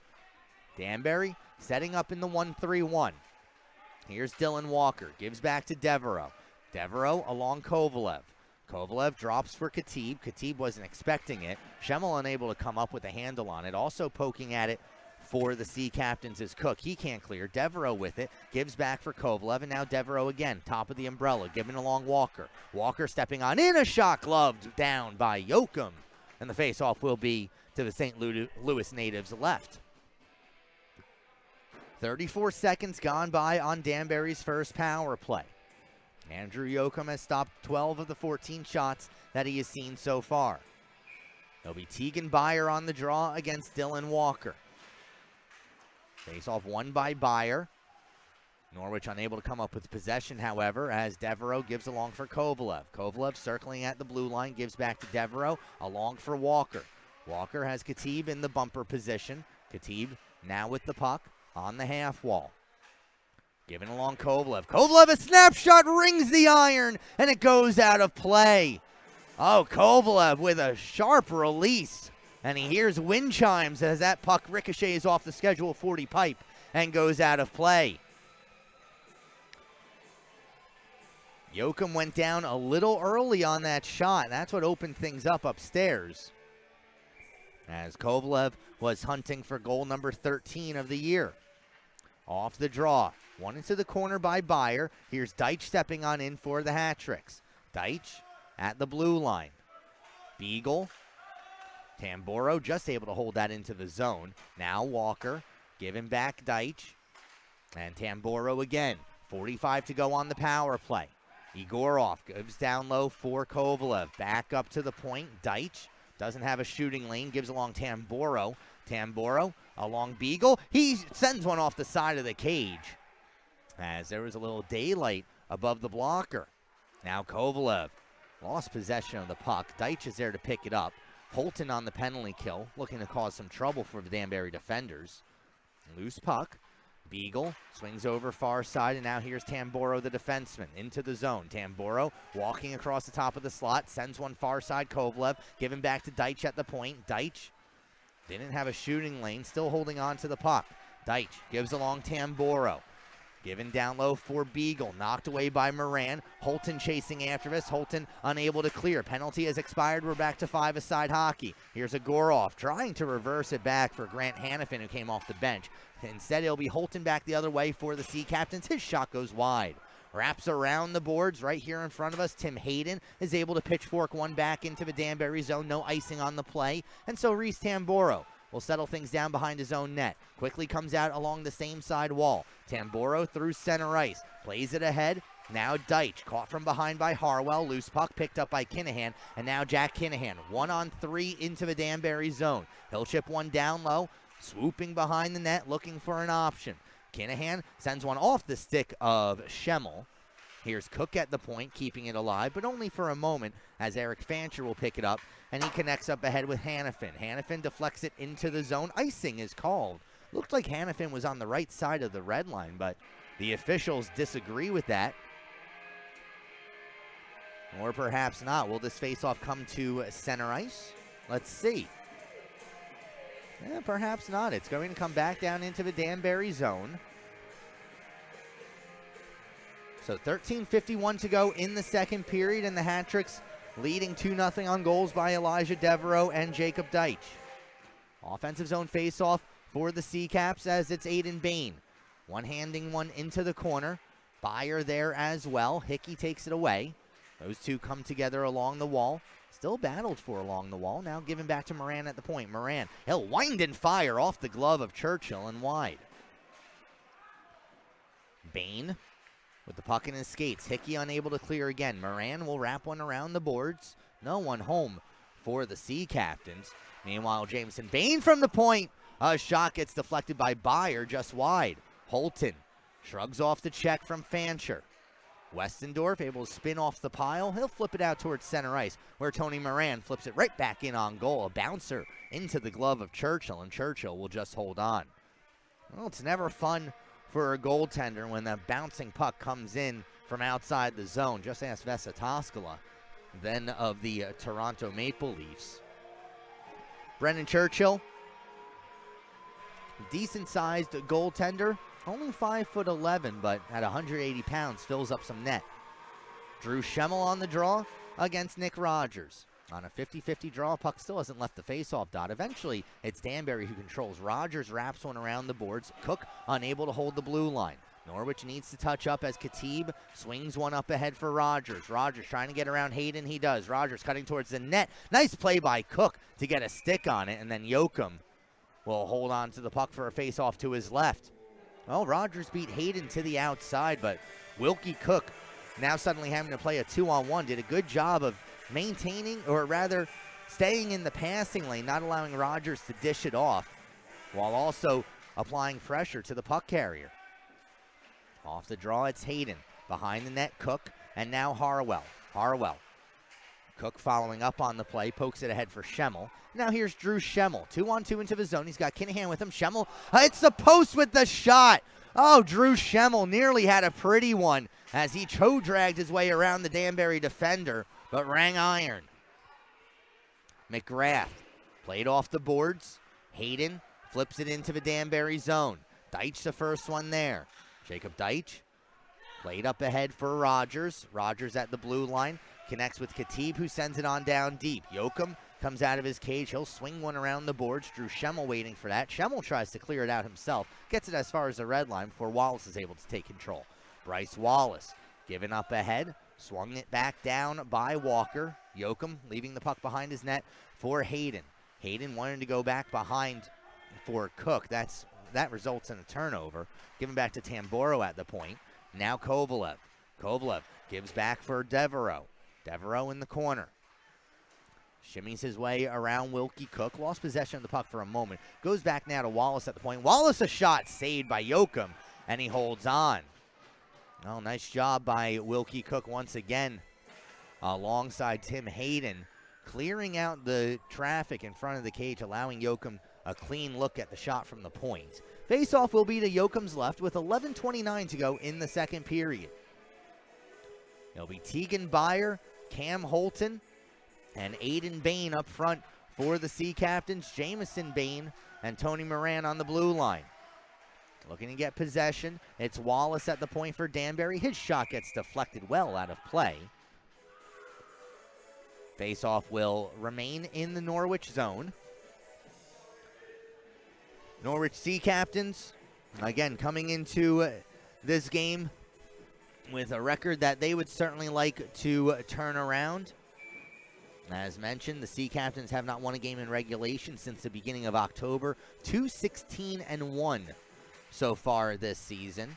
Danbury setting up in the 1-3-1. Here's Dylan Walker. Gives back to Devereaux. Devereaux along Kovalev. Kovalev drops for Khatib. Khatib wasn't expecting it. Schemmel unable to come up with a handle on it. Also poking at it for the Sea Captains is Cook. He can't clear. Devereaux with it. Gives back for Kovalev, and now Devereaux again. Top of the umbrella. Giving along Walker. Walker stepping on in. A shot gloved down by Yoakum. And the face-off will be to the St. Louis natives' left. 34 seconds gone by on Danbury's first power play. Andrew Yoakum has stopped 12 of the 14 shots that he has seen so far. It'll be Tegan Byer on the draw against Dylan Walker. Face-off won by Byer. Norwich unable to come up with possession, however, as Devereaux gives along for Kovalev. Kovalev circling at the blue line, gives back to Devereaux, along for Walker. Walker has Khatib in the bumper position. Khatib now with the puck on the half wall. Giving along Kovalev. Kovalev, a snapshot, rings the iron, and it goes out of play. Oh, Kovalev with a sharp release. And he hears wind chimes as that puck ricochets off the Schedule 40 pipe and goes out of play. Yoakum went down a little early on that shot. That's what opened things up upstairs, as Kovalev was hunting for goal number 13 of the year. Off the draw. One into the corner by Byer. Here's Deitch stepping on in for the hat-tricks. Deitch at the blue line. Beagle. Tamboro just able to hold that into the zone. Now Walker giving back Deitch. And Tamboro again. 45 to go on the power play. Egorov gives down low for Kovalev. Back up to the point. Deitch doesn't have a shooting lane. Gives along Tamboro. Tamboro along Beagle. He sends one off the side of the cage, as there was a little daylight above the blocker. Now Kovalev lost possession of the puck. Deitch is there to pick it up. Holton on the penalty kill, looking to cause some trouble for the Danbury defenders. Loose puck. Beagle swings over far side, and now here's Tamboro, the defenseman, into the zone. Tamboro walking across the top of the slot, sends one far side. Kovalev giving back to Deitch at the point. Deitch didn't have a shooting lane, still holding on to the puck. Deitch gives along Tamboro. Given down low for Beagle, knocked away by Moran. Holton chasing after this. Holton unable to clear. Penalty has expired. We're back to five-a-side hockey. Here's Egorov trying to reverse it back for Grant Hannafin, who came off the bench. Instead, it'll be Holton back the other way for the Sea Captains. His shot goes wide. Wraps around the boards right here in front of us. Tim Hayden is able to pitchfork one back into the Danbury zone. No icing on the play. And so Reese Tamboro will settle things down behind his own net. Quickly comes out along the same side wall. Tamboro through center ice. Plays it ahead. Now Deitch, caught from behind by Harwell. Loose puck picked up by Kinahan. And now Jack Kinahan, 1-on-3 into the Danbury zone. He'll chip one down low. Swooping behind the net, looking for an option. Kinahan sends one off the stick of Schemmel. Here's Cook at the point, keeping it alive, but only for a moment, as Eric Fancher will pick it up, and he connects up ahead with Hannafin. Hannafin deflects it into the zone. Icing is called. Looked like Hannafin was on the right side of the red line, but the officials disagree with that. Or perhaps not. Will this faceoff come to center ice? Let's see. Yeah, perhaps not. It's going to come back down into the Danbury zone. So 13:51 to go in the second period, and the hat-tricks leading 2-0 on goals by Elijah Devereaux and Jacob Deitch. Offensive zone face-off for the Sea Caps, as it's Aiden Bain. One-handing one into the corner. Byer there as well. Hickey takes it away. Those two come together along the wall. Still battled for along the wall. Now given back to Moran at the point. Moran, he'll wind and fire off the glove of Churchill and wide. Bain with the puck in his skates. Hickey unable to clear again. Moran will wrap one around the boards. No one home for the Sea Captains. Meanwhile, Jameson Bain from the point. A shot gets deflected by Byer just wide. Holton shrugs off the check from Fancher. Westendorf able to spin off the pile. He'll flip it out towards center ice, where Tony Moran flips it right back in on goal. A bouncer into the glove of Churchill, and Churchill will just hold on. Well, it's never fun for a goaltender when the bouncing puck comes in from outside the zone. Just ask Vesa Toskala, then of the Toronto Maple Leafs. Brendan Churchill, decent-sized goaltender. Only 5'11", but at 180 pounds, fills up some net. Drew Schemmel on the draw. against Nick Rogers. On a 50-50 draw, puck still hasn't left the faceoff dot. Eventually, it's Danbury who controls. Rogers wraps one around the boards. Cook unable to hold the blue line. Norwich needs to touch up as Khatib swings one up ahead for Rogers. Rogers trying to get around Hayden. He does. Rogers cutting towards the net. Nice play by Cook to get a stick on it, and then Yoakum will hold on to the puck for a faceoff to his left. Well, Rogers beat Hayden to the outside, but Wilkie Cook, now suddenly having to play a 2-on-1, did a good job of maintaining, or rather staying in the passing lane, not allowing Rogers to dish it off, while also applying pressure to the puck carrier. Off the draw, it's Hayden. Behind the net, Cook, and now Harwell. Cook following up on the play, pokes it ahead for Schemmel. Now here's Drew Schemmel, 2-on-2 into the zone. He's got Kinahan with him. Schemmel hits the post with the shot. Oh, Drew Schemmel nearly had a pretty one as he dragged his way around the Danbury defender, but rang iron. McGrath played off the boards. Hayden flips it into the Danbury zone. Deitch the first one there. Jacob Deitch played up ahead for Rogers. Rogers at the blue line. Connects with Khatib, who sends it on down deep. Yoakum comes out of his cage. He'll swing one around the boards. Drew Schemmel waiting for that. Schemmel tries to clear it out himself. Gets it as far as the red line before Wallace is able to take control. Bryce Wallace giving up ahead. Swung it back down by Walker. Yoakum leaving the puck behind his net for Hayden. Hayden wanted to go back behind for Cook. That results in a turnover. Given back to Tamboro at the point. Now Kovalev. Kovalev gives back for Devereaux. Devereaux in the corner. Shimmies his way around Wilkie Cook. Lost possession of the puck for a moment. Goes back now to Wallace at the point. Wallace a shot saved by Yoakum, and he holds on. Oh, nice job by Wilkie Cook once again alongside Tim Hayden, clearing out the traffic in front of the cage, allowing Yoakum a clean look at the shot from the point. Face-off will be to Yoakum's left with 11:29 to go in the second period. It'll be Tegan Byer, Cam Holton, and Aiden Bain up front for the Sea Captains. Jamison Bain and Tony Moran on the blue line. Looking to get possession. It's Wallace at the point for Danbury. His shot gets deflected well out of play. Face-off will remain in the Norwich zone. Norwich Sea Captains, again, coming into this game with a record that they would certainly like to turn around. As mentioned, the Sea Captains have not won a game in regulation since the beginning of October. 2-16-1 so far this season.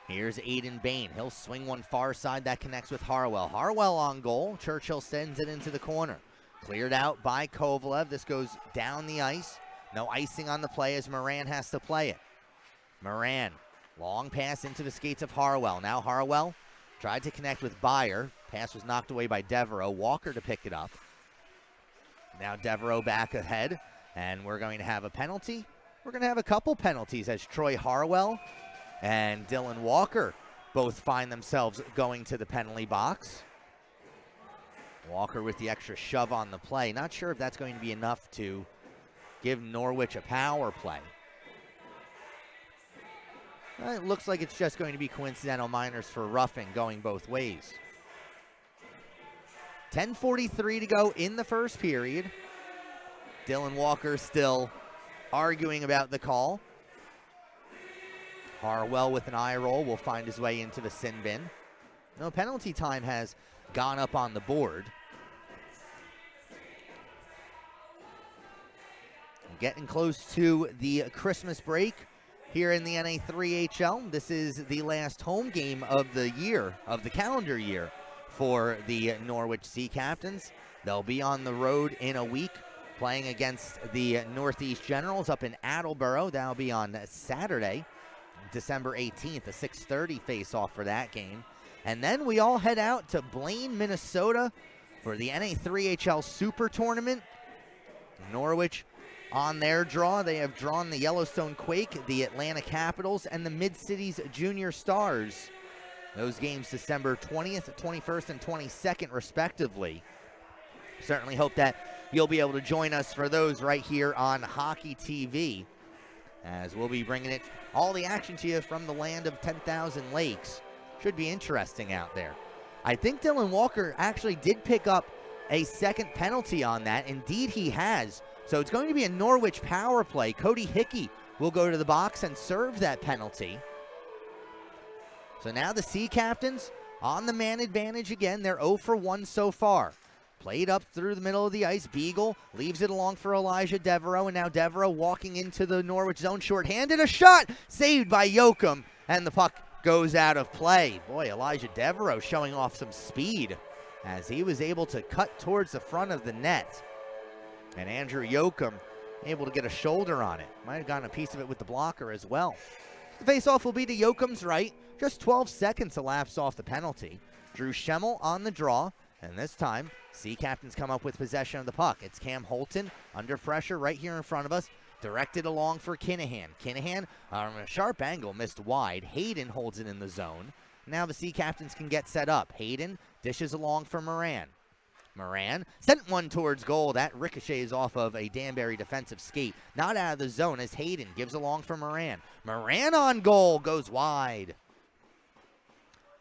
Here's Aiden Bain. He'll swing one far side that connects with Harwell. Harwell on goal. Churchill sends it into the corner. Cleared out by Kovalev. This goes down the ice. No icing on the play as Moran has to play it. Moran, long pass into the skates of Harwell. Now Harwell tried to connect with Byer. Pass was knocked away by Devereaux. Walker to pick it up. Now Devereaux back ahead, and we're going to have a penalty. We're going to have a couple penalties as Troy Harwell and Dylan Walker both find themselves going to the penalty box. Walker with the extra shove on the play. Not sure if that's going to be enough to give Norwich a power play. It looks like it's just going to be coincidental minors for roughing going both ways. 10:43 to go in the first period. Dylan Walker still arguing about the call. Harwell with an eye roll will find his way into the sin bin. No, penalty time has gone up on the board. Getting close to the Christmas break here in the NA3HL. This is the last home game of the year, of the calendar year, for the Norwich Sea Captains. They'll be on the road in a week playing against the Northeast Generals up in Attleboro. That'll be on Saturday, December 18th, a 6:30 face-off for that game. And then we all head out to Blaine, Minnesota for the NA3HL Super Tournament. Norwich on their draw. They have drawn the Yellowstone Quake, the Atlanta Capitals, and the Mid-Cities Junior Stars. Those games December 20th, 21st, and 22nd, respectively. Certainly hope that you'll be able to join us for those right here on Hockey TV, as we'll be bringing all the action to you from the land of 10,000 lakes. Should be interesting out there. I think Dylan Walker actually did pick up a second penalty on that. Indeed, he has. So it's going to be a Norwich power play. Cody Hickey will go to the box and serve that penalty. So now the Sea Captains on the man advantage again. They're 0 for 1 so far. Played up through the middle of the ice. Beagle leaves it along for Elijah Devereaux. And now Devereaux walking into the Norwich zone shorthanded. A shot saved by Yoakum. And the puck goes out of play. Boy, Elijah Devereaux showing off some speed as he was able to cut towards the front of the net. And Andrew Yoakum able to get a shoulder on it. Might have gotten a piece of it with the blocker as well. The faceoff will be to Yoakum's right. Just 12 seconds elapsed off the penalty. Drew Schemmel on the draw. And this time, Sea Captains come up with possession of the puck. It's Cam Holton under pressure right here in front of us. Directed along for Kinahan. Kinahan, on a sharp angle, missed wide. Hayden holds it in the zone. Now the Sea Captains can get set up. Hayden dishes along for Moran. Moran sent one towards goal. That ricochets off of a Danbury defensive skate. Not out of the zone as Hayden gives along for Moran. Moran on goal, goes wide.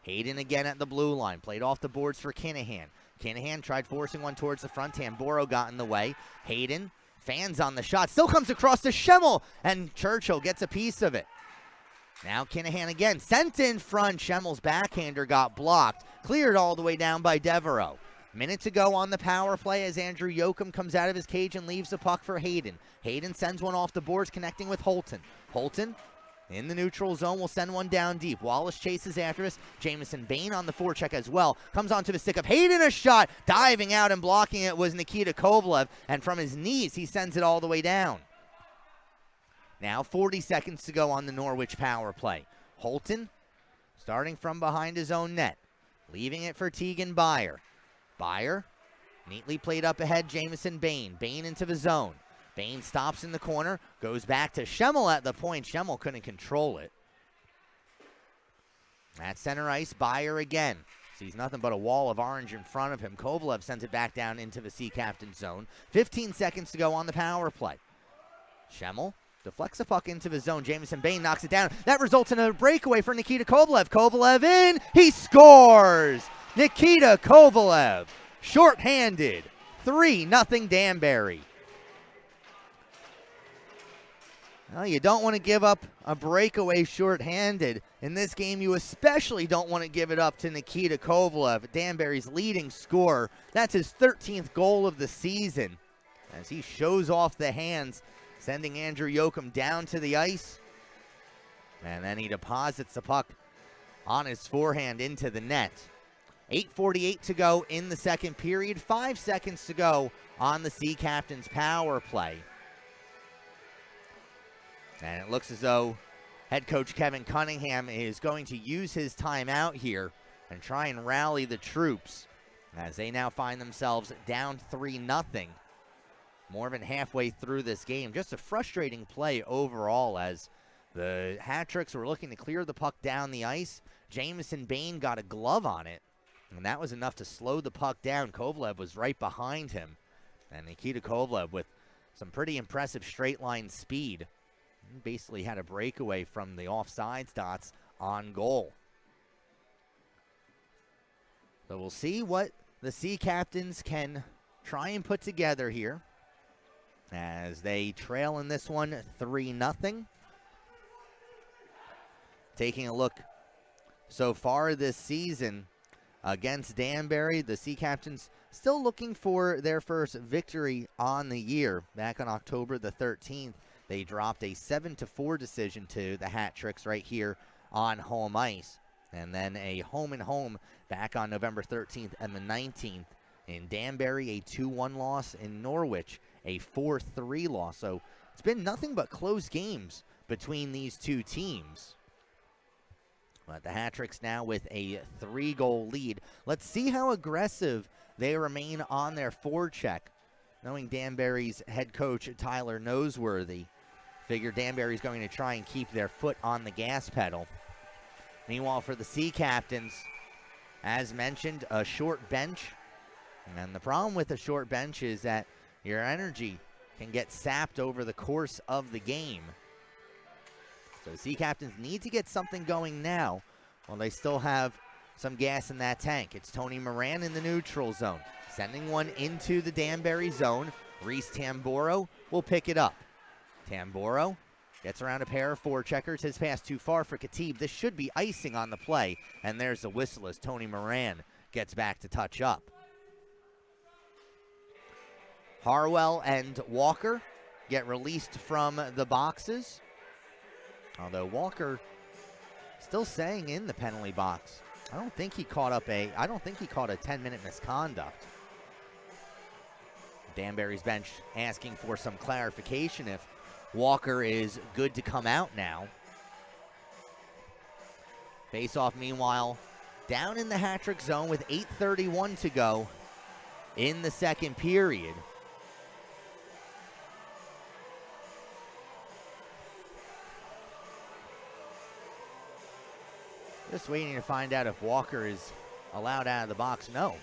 Hayden again at the blue line. Played off the boards for Kinahan. Kinahan tried forcing one towards the front. Tamboro got in the way. Hayden fans on the shot. Still comes across to Schemmel. And Churchill gets a piece of it. Now Kinahan again. Sent in front. Schemmel's backhander got blocked. Cleared all the way down by Devereaux. Minute to go on the power play as Andrew Yoakum comes out of his cage and leaves the puck for Hayden. Hayden sends one off the boards, connecting with Holton. Holton in the neutral zone will send one down deep. Wallace chases after us. Jamison Bain on the forecheck as well. Comes onto the stick of Hayden, a shot. Diving out and blocking it was Nikita Kovalev. And from his knees, he sends it all the way down. Now 40 seconds to go on the Norwich power play. Holton starting from behind his own net. Leaving it for Tegan Byer. Byer neatly played up ahead. Jamison Bain. Bain into the zone. Bain stops in the corner, goes back to Schemmel at the point. Schemmel couldn't control it. At center ice, Byer again. Sees nothing but a wall of orange in front of him. Kovalev sends it back down into the Sea Captain zone. 15 seconds to go on the power play. Schemmel deflects the puck into the zone. Jamison Bain knocks it down. That results in a breakaway for Nikita Kovalev. Kovalev in. He scores! Nikita Kovalev, shorthanded. 3-0 Danbury. Well, you don't want to give up a breakaway shorthanded. In this game, you especially don't want to give it up to Nikita Kovalev, Danbury's leading scorer. That's his 13th goal of the season as he shows off the hands, sending Andrew Yoakum down to the ice. And then he deposits the puck on his forehand into the net. 8:48 to go in the second period. 5 seconds to go on the Sea Captain's power play. And it looks as though head coach Kevin Cunningham is going to use his timeout here and try and rally the troops as they now find themselves down 3-0. More than halfway through this game. Just a frustrating play overall as the Hat Tricks were looking to clear the puck down the ice. Jamison Bain got a glove on it, and that was enough to slow the puck down. Kovalev was right behind him. And Nikita Kovalev with some pretty impressive straight line speed. Basically had a breakaway from the offsides dots on goal. So we'll see what the Sea Captains can try and put together here as they trail in this one 3-0. Taking a look so far this season against Danbury, the Sea Captains still looking for their first victory on the year. Back on October the 13th, they dropped a 7-4 decision to the Hat Tricks right here on home ice. And then a home-and-home back on November 13th and the 19th. In Danbury, a 2-1 loss. In Norwich, a 4-3 loss. So it's been nothing but close games between these two teams. But the Hat Tricks now with a 3-goal lead. Let's see how aggressive they remain on their forecheck. Knowing Danbury's head coach, Tyler Noseworthy, figure Danbury's going to try and keep their foot on the gas pedal. Meanwhile, for the Sea Captains, as mentioned, a short bench. And the problem with a short bench is that your energy can get sapped over the course of the game. So Sea Captains need to get something going now. Well, they still have some gas in that tank. It's Tony Moran in the neutral zone, sending one into the Danbury zone. Reese Tamboro will pick it up. Tamboro gets around a pair of forecheckers. His pass too far for Khatib. This should be icing on the play, and there's the whistle as Tony Moran gets back to touch up. Harwell and Walker get released from the boxes, although Walker still staying in the penalty box. I don't think he caught a 10-minute misconduct. Danbury's bench asking for some clarification if Walker is good to come out now. Face-off, meanwhile, down in the hat-trick zone with 8:31 to go in the second period. Just waiting to find out if Walker is allowed out of the box. No,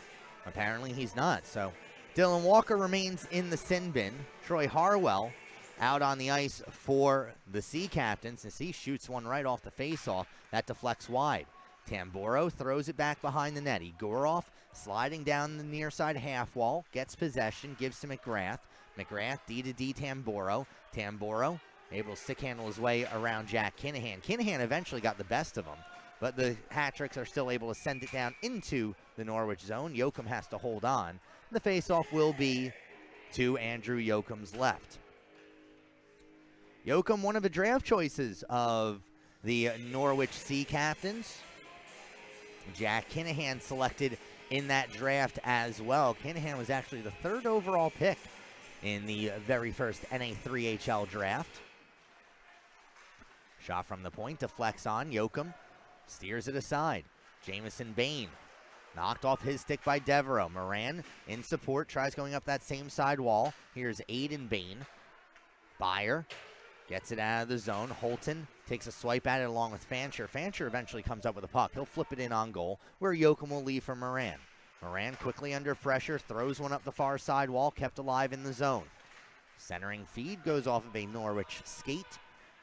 apparently he's not. So Dylan Walker remains in the sin bin. Troy Harwell out on the ice for the Sea Captains as he shoots one right off the face-off. That deflects wide. Tamboro throws it back behind the net. Igorov sliding down the near side half wall, gets possession, gives to McGrath. McGrath D to D Tamboro. Tamboro able to stick handle his way around Jack Kinahan. Kinahan eventually got the best of him, but the hat-tricks are still able to send it down into the Norwich zone. Yoakum has to hold on. The face-off will be to Andrew Yoakum's left. Yoakum, one of the draft choices of the Norwich Sea Captains. Jack Kinahan selected in that draft as well. Kinahan was actually the 3rd overall pick in the very first NA3HL draft. Shot from the point, deflects on. Yoakum steers it aside. Jamison Bain knocked off his stick by Devereaux. Moran in support, tries going up that same side wall. Here's Aiden Bain. Byer gets it out of the zone. Holton takes a swipe at it along with Fancher. Fancher eventually comes up with a puck. He'll flip it in on goal, where Yoakum will leave for Moran. Moran quickly under pressure, throws one up the far side wall, kept alive in the zone. Centering feed goes off of a Norwich skate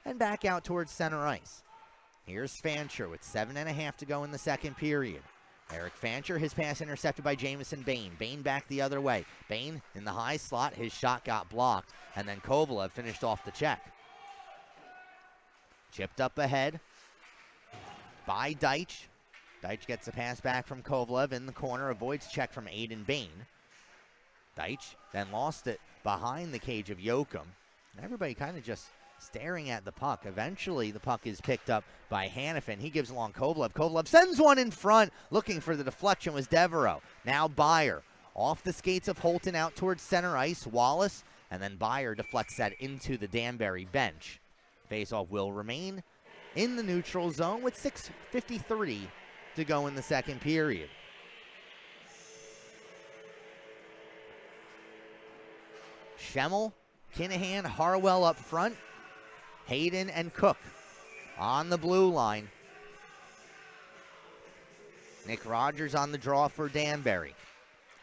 and back out towards center ice. Here's Fancher with 7.5 to go in the second period. Eric Fancher, his pass intercepted by Jamison Bain. Bain back the other way. Bain in the high slot, his shot got blocked, and then Kovalev finished off the check. Chipped up ahead by Deitch. Deitch gets a pass back from Kovalev in the corner, avoids check from Aiden Bain. Deitch then lost it behind the cage of Yoakum. Everybody kind of just staring at the puck. Eventually, the puck is picked up by Hannafin. He gives along Kovalev. Kovalev sends one in front. Looking for the deflection was Devereaux. Now Byer off the skates of Holton out towards center ice. Wallace, and then Byer deflects that into the Danbury bench. Faceoff will remain in the neutral zone with 6:53 to go in the second period. Schemmel, Kinahan, Harwell up front. Hayden and Cook on the blue line. Nick Rogers on the draw for Danbury.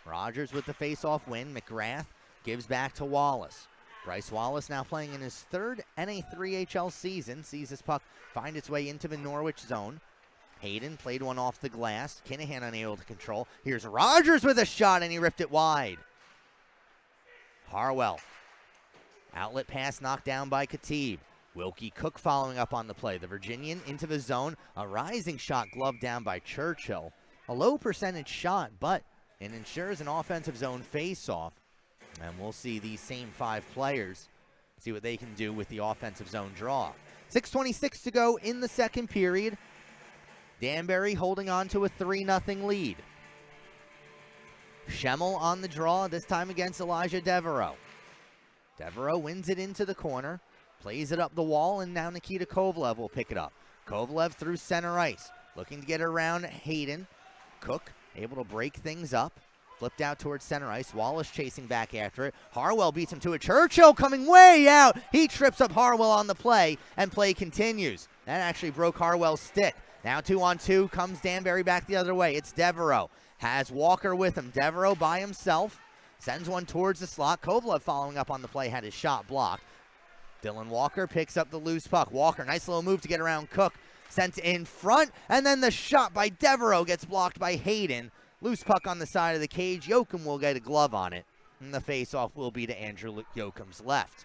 Rogers with the face-off win. McGrath gives back to Wallace. Bryce Wallace now playing in his 3rd NA3HL season. Sees this puck find its way into the Norwich zone. Hayden played one off the glass. Kinahan unable to control. Here's Rogers with a shot, and he ripped it wide. Harwell. Outlet pass knocked down by Khatib. Wilkie Cook following up on the play. The Virginian into the zone. A rising shot gloved down by Churchill. A low percentage shot, but it ensures an offensive zone face-off. And we'll see these same 5 players see what they can do with the offensive zone draw. 6:26 to go in the second period. Danbury holding on to a 3-0 lead. Schemmel on the draw, this time against Elijah Devereaux. Devereaux wins it into the corner, plays it up the wall, and now Nikita Kovalev will pick it up. Kovalev through center ice, looking to get around Hayden. Cook able to break things up. Flipped out towards center ice. Wallace chasing back after it. Harwell beats him to it. Churchill coming way out. He trips up Harwell on the play, and play continues. That actually broke Harwell's stick. Now 2-on-2 comes Danbury back the other way. It's Devereaux. Has Walker with him. Devereaux by himself. Sends one towards the slot. Kovalev following up on the play had his shot blocked. Dylan Walker picks up the loose puck. Walker, nice little move to get around Cook. sent in front, and then the shot by Devereaux gets blocked by Hayden. Loose puck on the side of the cage. Yoakum will get a glove on it, and the face-off will be to Andrew Yoakum's left.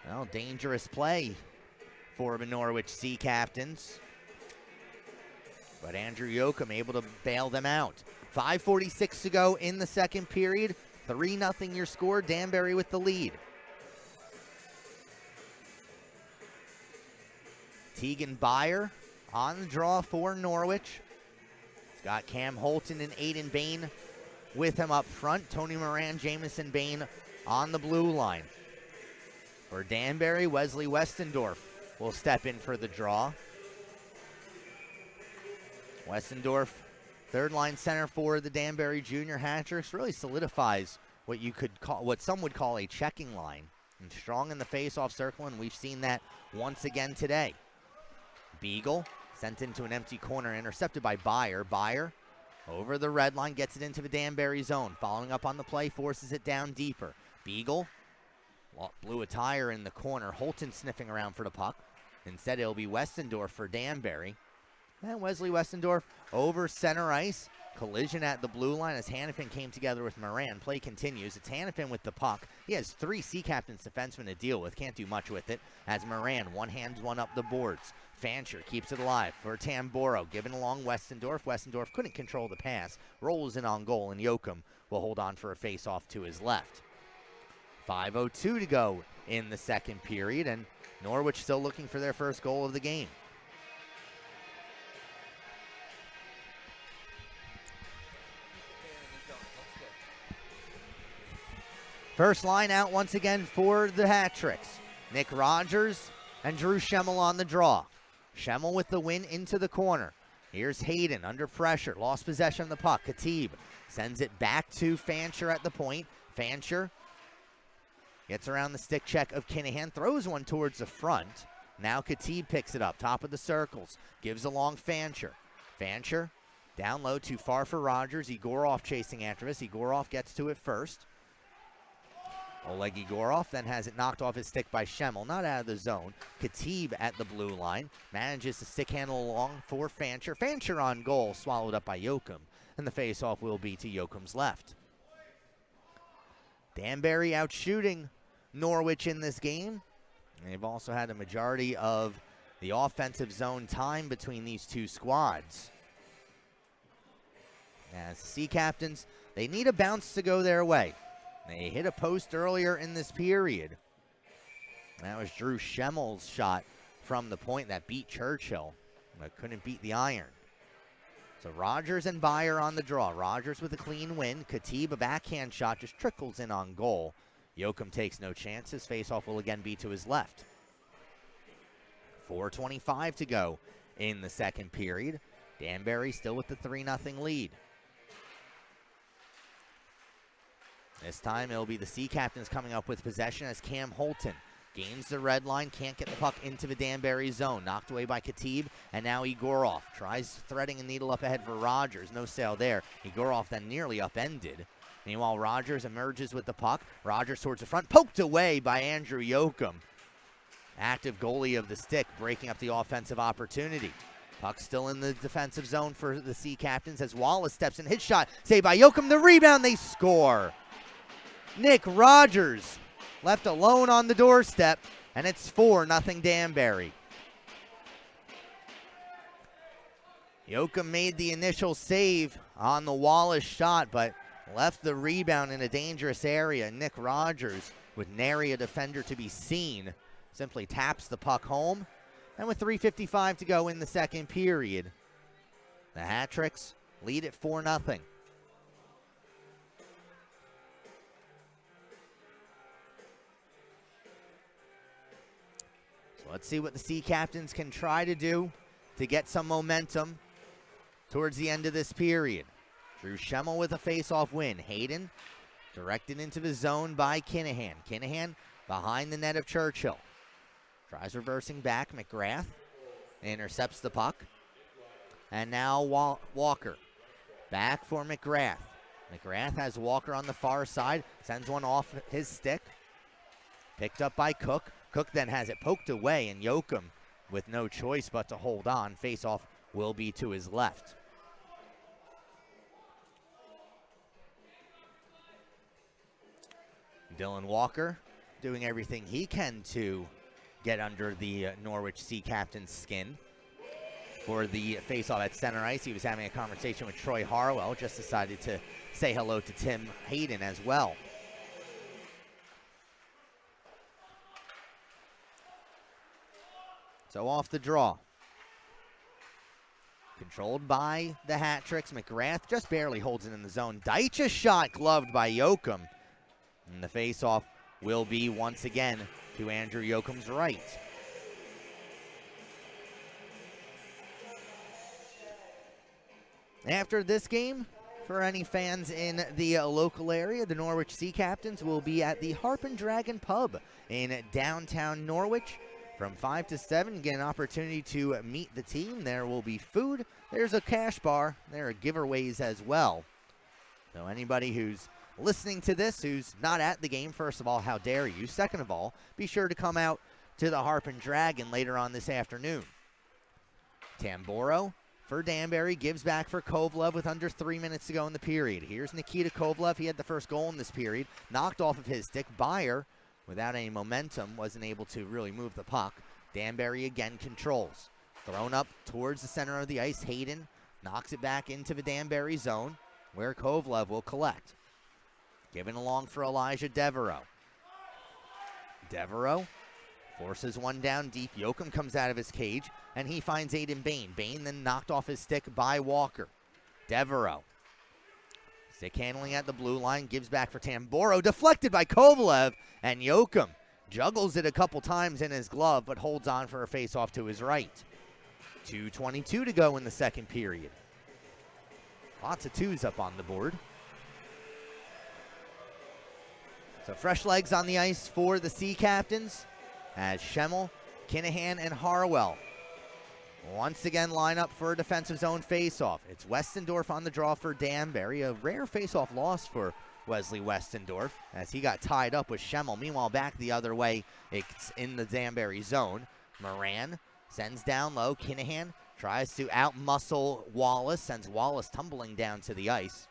Well, dangerous play for the Norwich Sea Captains, but Andrew Yoakum able to bail them out. 5:46 to go in the second period. 3-0 your score. Danbury with the lead. Tegan Byer on the draw for Norwich. He's got Cam Holton and Aiden Bain with him up front. Tony Moran, Jamison Bain on the blue line. For Danbury, Wesley Westendorf will step in for the draw. Westendorf, third line center for the Danbury Jr Hat, really solidifies what you could call, what some would call a checking line. And strong in the face-off circle, and we've seen that once again today. Beagle sent into an empty corner, intercepted by Byer. Byer over the red line, gets it into the Danbury zone. Following up on the play, forces it down deeper. Beagle blew a tire in the corner. Holton sniffing around for the puck. Instead, it'll be Westendorf for Danbury. And Wesley Westendorf over center ice. Collision at the blue line as Hannafin came together with Moran. Play continues. It's Hannafin with the puck. He has 3 Sea Captains defensemen to deal with. Can't do much with it. As Moran one-hands one up the boards. Fancher keeps it alive for Tamboro. Given along Westendorf. Westendorf couldn't control the pass. Rolls in on goal, and Yoakum will hold on for a face-off to his left. 5:02 to go in the second period, and Norwich still looking for their first goal of the game. First line out once again for the Hat-Tricks. Nick Rogers and Drew Schemmel on the draw. Schemmel with the win into the corner. Here's Hayden under pressure. Lost possession of the puck. Khatib sends it back to Fancher at the point. Fancher gets around the stick check of Kinahan. Throws one towards the front. Now Khatib picks it up. Top of the circles. Gives along Fancher. Fancher down low, too far for Rogers. Igorov chasing after this. Igorov gets to it first. Oleg Igorov then has it knocked off his stick by Schemmel, not out of the zone. Khatib at the blue line, manages to stick handle along for Fancher. Fancher on goal, swallowed up by Yoakum, and the face-off will be to Yoakum's left. Danbury out shooting Norwich in this game. They've also had a majority of the offensive zone time between these two squads. As Sea Captains, they need a bounce to go their way. They hit a post earlier in this period. That was Drew Schemmel's shot from the point that beat Churchill, but couldn't beat the iron. So Rogers and Byer on the draw. Rogers with a clean win. Khatib, a backhand shot, just trickles in on goal. Yoakum takes no chances. Faceoff will again be to his left. 4:25 to go in the second period. Danbury still with the 3-0 lead. This time it'll be the Sea Captains coming up with possession as Cam Holton gains the red line, can't get the puck into the Danbury zone. Knocked away by Khatib, and now Igorov tries threading a needle up ahead for Rogers. No sail there. Igorov then nearly upended. Meanwhile, Rogers emerges with the puck. Rogers towards the front, poked away by Andrew Yoakum. Active goalie of the stick, breaking up the offensive opportunity. Puck still in the defensive zone for the Sea Captains as Wallace steps in. Hit shot, saved by Yoakum. The rebound, they score. Nick Rogers left alone on the doorstep, and it's 4-0 Danbury. Yoakum made the initial save on the Wallace shot, but left the rebound in a dangerous area. Nick Rogers, with nary a defender to be seen, simply taps the puck home. And with 3:55 to go in the second period, the Hat-Tricks lead at 4-0. Let's see what the Sea Captains can try to do to get some momentum towards the end of this period. Drew Schemmel with a face-off win. Hayden directed into the zone by Kinahan. Kinahan behind the net of Churchill. Tries reversing back. McGrath intercepts the puck. And now Walker back for McGrath. McGrath has Walker on the far side. Sends one off his stick. Picked up by Cook. Cook then has it poked away, and Yoakum with no choice but to hold on. Faceoff will be to his left. Dylan Walker doing everything he can to get under the Norwich Sea captain's skin. For the faceoff at center ice, he was having a conversation with Troy Harwell. Just decided to say hello to Tim Hayden as well. So off the draw. Controlled by the hat tricks. McGrath just barely holds it in the zone. Deitch's shot gloved by Yoakum. And the faceoff will be once again to Andrew Yoakum's right. After this game, for any fans in the local area, the Norwich Sea Captains will be at the Harp and Dragon Pub in downtown Norwich from 5 to 7. Get an opportunity to meet the team. There will be food. There's a cash bar. There are giveaways as well. So anybody who's listening to this who's not at the game, first of all, how dare you? Second of all, be sure to come out to the Harp and Dragon later on this afternoon. Tamboro for Danbury gives back for Kovalev with under 3 minutes to go in the period. Here's Nikita Kovalev. He had the first goal in this period. Knocked off of his stick. Byer, without any momentum, wasn't able to really move the puck. Danbury again controls. Thrown up towards the center of the ice. Hayden knocks it back into the Danbury zone where Kovalev will collect. Given along for Elijah Devereaux. Devereaux forces one down deep. Yoakum comes out of his cage, and he finds Aiden Bain. Bain then knocked off his stick by Walker. Devereaux. Stick handling at the blue line. Gives back for Tamboro. Deflected by Kovalev, and Yoakum juggles it a couple times in his glove, but holds on for a face-off to his right. 2:22 to go in the second period. Lots of twos up on the board. So fresh legs on the ice for the Sea Captains as Schemmel, Kinahan, and Harwell once again line up for a defensive zone faceoff. It's Westendorf on the draw for Danbury. A rare faceoff loss for Wesley Westendorf as he got tied up with Schemmel. Meanwhile, back the other way, it's in the Danbury zone. Moran sends down low. Kinahan tries to out-muscle Wallace, sends Wallace tumbling down to the ice.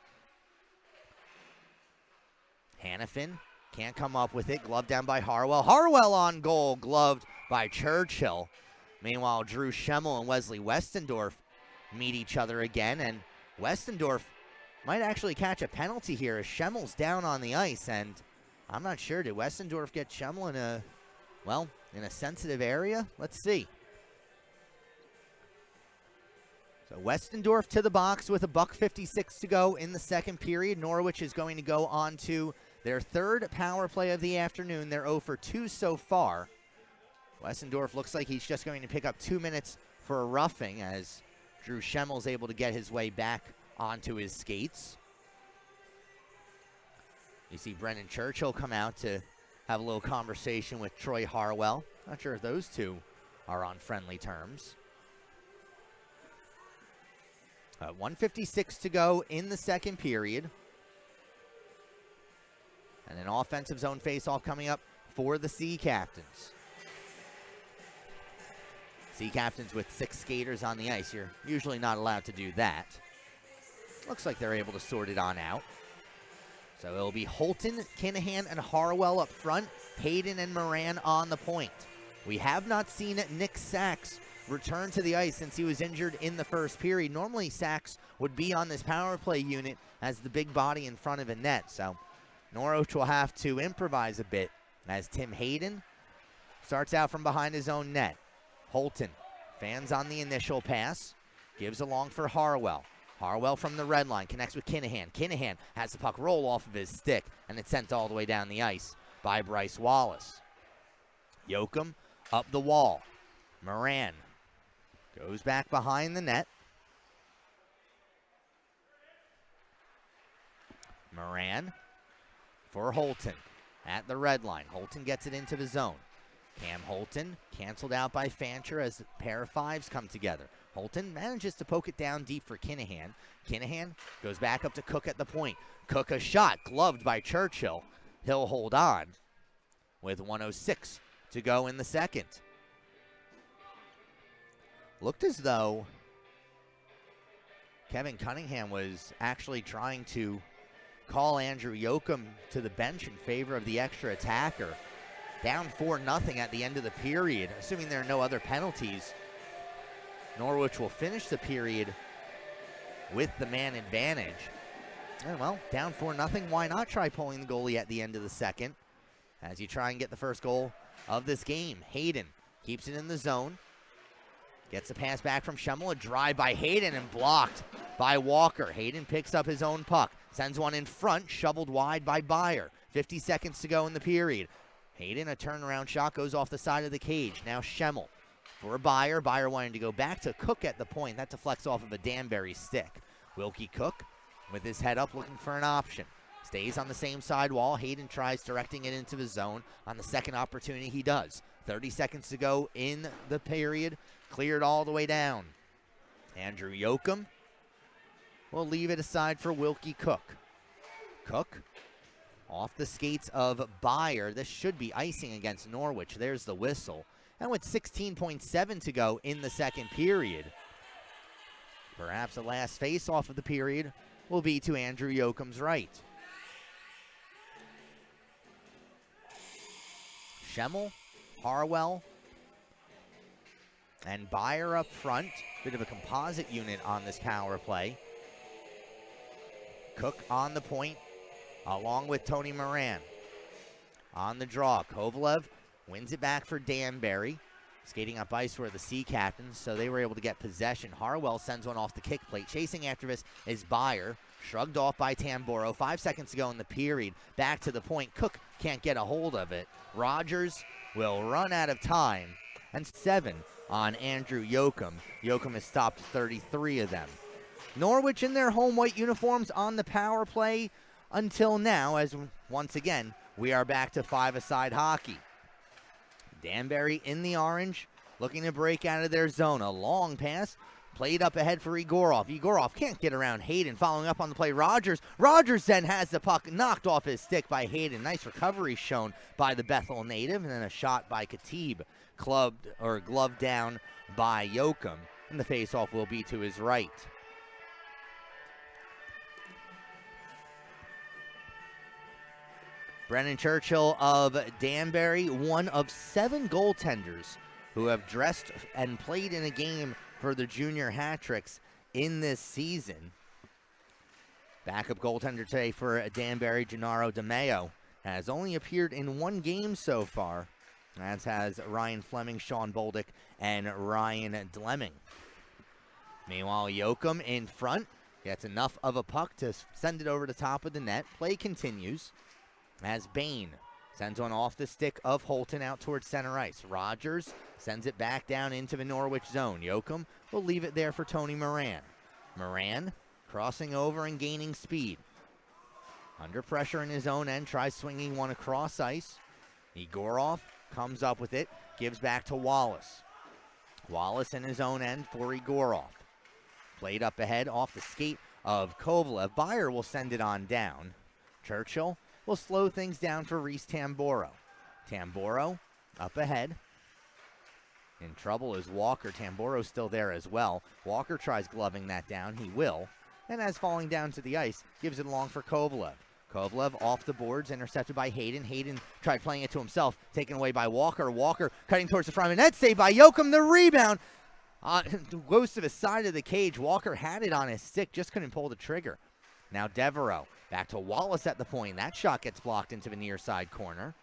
Hannafin can't come up with it. Gloved down by Harwell. Harwell on goal, gloved by Churchill. Meanwhile, Drew Schemmel and Wesley Westendorf meet each other again, and Westendorf might actually catch a penalty here as Schemmel's down on the ice, and I'm not sure. Did Westendorf get Schemmel in a sensitive area? Let's see. So Westendorf to the box with $1:56 to go in the second period. Norwich is going to go on to their third power play of the afternoon. They're 0 for 2 so far. Westendorf looks like he's just going to pick up 2 minutes for a roughing as Drew Schemmel's able to get his way back onto his skates. You see Brendan Churchill come out to have a little conversation with Troy Harwell. Not sure if those two are on friendly terms. 1:56 to go in the second period. And an offensive zone faceoff coming up for the Sea Captains. Sea Captains with 6 skaters on the ice. You're usually not allowed to do that. Looks like they're able to sort it on out. So it'll be Holton, Kinahan, and Harwell up front. Hayden and Moran on the point. We have not seen Nick Sachs return to the ice since he was injured in the first period. Normally Sachs would be on this power play unit as the big body in front of a net. So Norwich will have to improvise a bit as Tim Hayden starts out from behind his own net. Holton fans on the initial pass, gives along for Harwell. Harwell from the red line connects with Kinahan. Kinahan has the puck roll off of his stick, and it's sent all the way down the ice by Bryce Wallace. Yoakum up the wall. Moran goes back behind the net. Moran for Holton at the red line. Holton gets it into the zone. Cam Holton canceled out by Fancher as a pair of fives come together. Holton manages to poke it down deep for Kinahan. Kinahan goes back up to Cook at the point. Cook a shot, gloved by Churchill. He'll hold on with 1:06 to go in the second. Looked as though Kevin Cunningham was actually trying to call Andrew Yoakum to the bench in favor of the extra attacker. Down 4-0 at the end of the period. Assuming there are no other penalties, Norwich will finish the period with the man advantage. And well, down 4-0, why not try pulling the goalie at the end of the second as you try and get the first goal of this game. Hayden keeps it in the zone. Gets a pass back from Schemmel, a drive by Hayden and blocked by Walker. Hayden picks up his own puck, sends one in front, shoveled wide by Byer. 50 seconds to go in the period. Hayden, a turnaround shot, goes off the side of the cage. Now Schemmel for Byer. Byer wanting to go back to Cook at the point. That deflects off of a Danbury stick. Wilkie Cook with his head up looking for an option. Stays on the same side wall. Hayden tries directing it into the zone. On the second opportunity, he does. 30 seconds to go in the period. Cleared all the way down. Andrew Yoakum will leave it aside for Wilkie Cook. Cook off the skates of Byer. This should be icing against Norwich. There's the whistle. And with 16.7 to go in the second period, perhaps the last face-off of the period will be to Andrew Yoakum's right. Schemmel, Harwell, and Byer up front. Bit of a composite unit on this power play. Cook on the point, along with Tony Moran. On the draw, Kovalev wins it back for Danbury. Skating up ice were the Sea Captains, so they were able to get possession. Harwell sends one off the kick plate. Chasing after this is Byer. Shrugged off by Tamboro. 5 seconds to go in the period. Back to the point. Cook can't get a hold of it. Rogers will run out of time. And 7 on Andrew Yoakum. Yoakum has stopped 33 of them. Norwich in their home white uniforms on the power play until now, as once again, we are back to five-a-side hockey. Danbury in the orange, looking to break out of their zone. A long pass, played up ahead for Egorov. Egorov can't get around Hayden. Following up on the play, Rogers. Rogers then has the puck knocked off his stick by Hayden. Nice recovery shown by the Bethel native, and then a shot by Khatib, gloved down by Yoakum. And the faceoff will be to his right. Brennan Churchill of Danbury, one of 7 goaltenders who have dressed and played in a game for the junior hat tricks in this season. Backup goaltender today for Danbury, Gennaro DeMeo, has only appeared in 1 game so far, as has Ryan Fleming, Sean Bolduc, and Ryan Dleming. Meanwhile, Yoakum in front gets enough of a puck to send it over the top of the net. Play continues as Bain sends one off the stick of Holton out towards center ice. Rogers sends it back down into the Norwich zone. Yoakum will leave it there for Tony Moran. Moran crossing over and gaining speed. Under pressure in his own end, tries swinging one across ice. Egorov comes up with it, gives back to Wallace. Wallace in his own end for Egorov. Played up ahead off the skate of Kovalev. Byer will send it on down. Churchill will slow things down for Reese Tamboro. Tamboro up ahead. In trouble is Walker. Tamboro's still there as well. Walker tries gloving that down. He will. And as falling down to the ice, gives it along for Kovalev. Kovalev off the boards, intercepted by Hayden. Hayden tried playing it to himself, taken away by Walker. Walker cutting towards the front of the net, saved by Yoakum. The rebound goes to the side of the cage. Walker had it on his stick, just couldn't pull the trigger. Now Devereaux back to Wallace at the point. That shot gets blocked into the near side corner.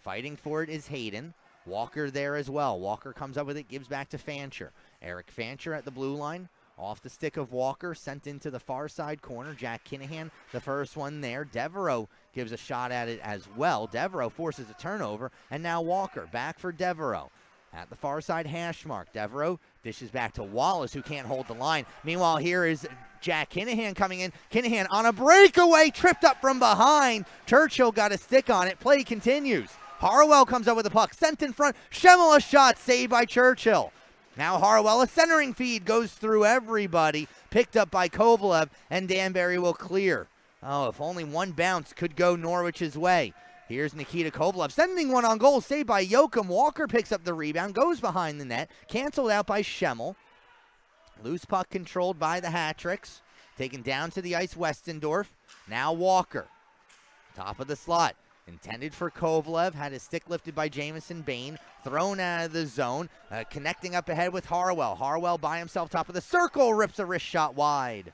Fighting for it is Hayden. Walker there as well. Walker comes up with it, gives back to Fancher. Eric Fancher at the blue line. Off the stick of Walker, sent into the far side corner. Jack Kinahan, the first one there. Devereaux gives a shot at it as well. Devereaux forces a turnover, and now Walker back for Devereaux. At the far side hash mark, Devereaux dishes back to Wallace, who can't hold the line. Meanwhile, here is Jack Kinahan coming in. Kinahan on a breakaway, tripped up from behind. Churchill got a stick on it. Play continues. Harwell comes up with the puck, sent in front. Schemmel a shot, saved by Churchill. Now Harwell, a centering feed, goes through everybody. Picked up by Kovalev, and Danbury will clear. Oh, if only one bounce could go Norwich's way. Here's Nikita Kovalev sending one on goal, saved by Yoakum. Walker picks up the rebound, goes behind the net, canceled out by Schemmel. Loose puck controlled by the Hat-Tricks. Taken down to the ice, Westendorf. Now Walker. Top of the slot. Intended for Kovalev. Had his stick lifted by Jamison Bain. Thrown out of the zone. Connecting up ahead with Harwell. Harwell by himself, top of the circle. Rips a wrist shot wide.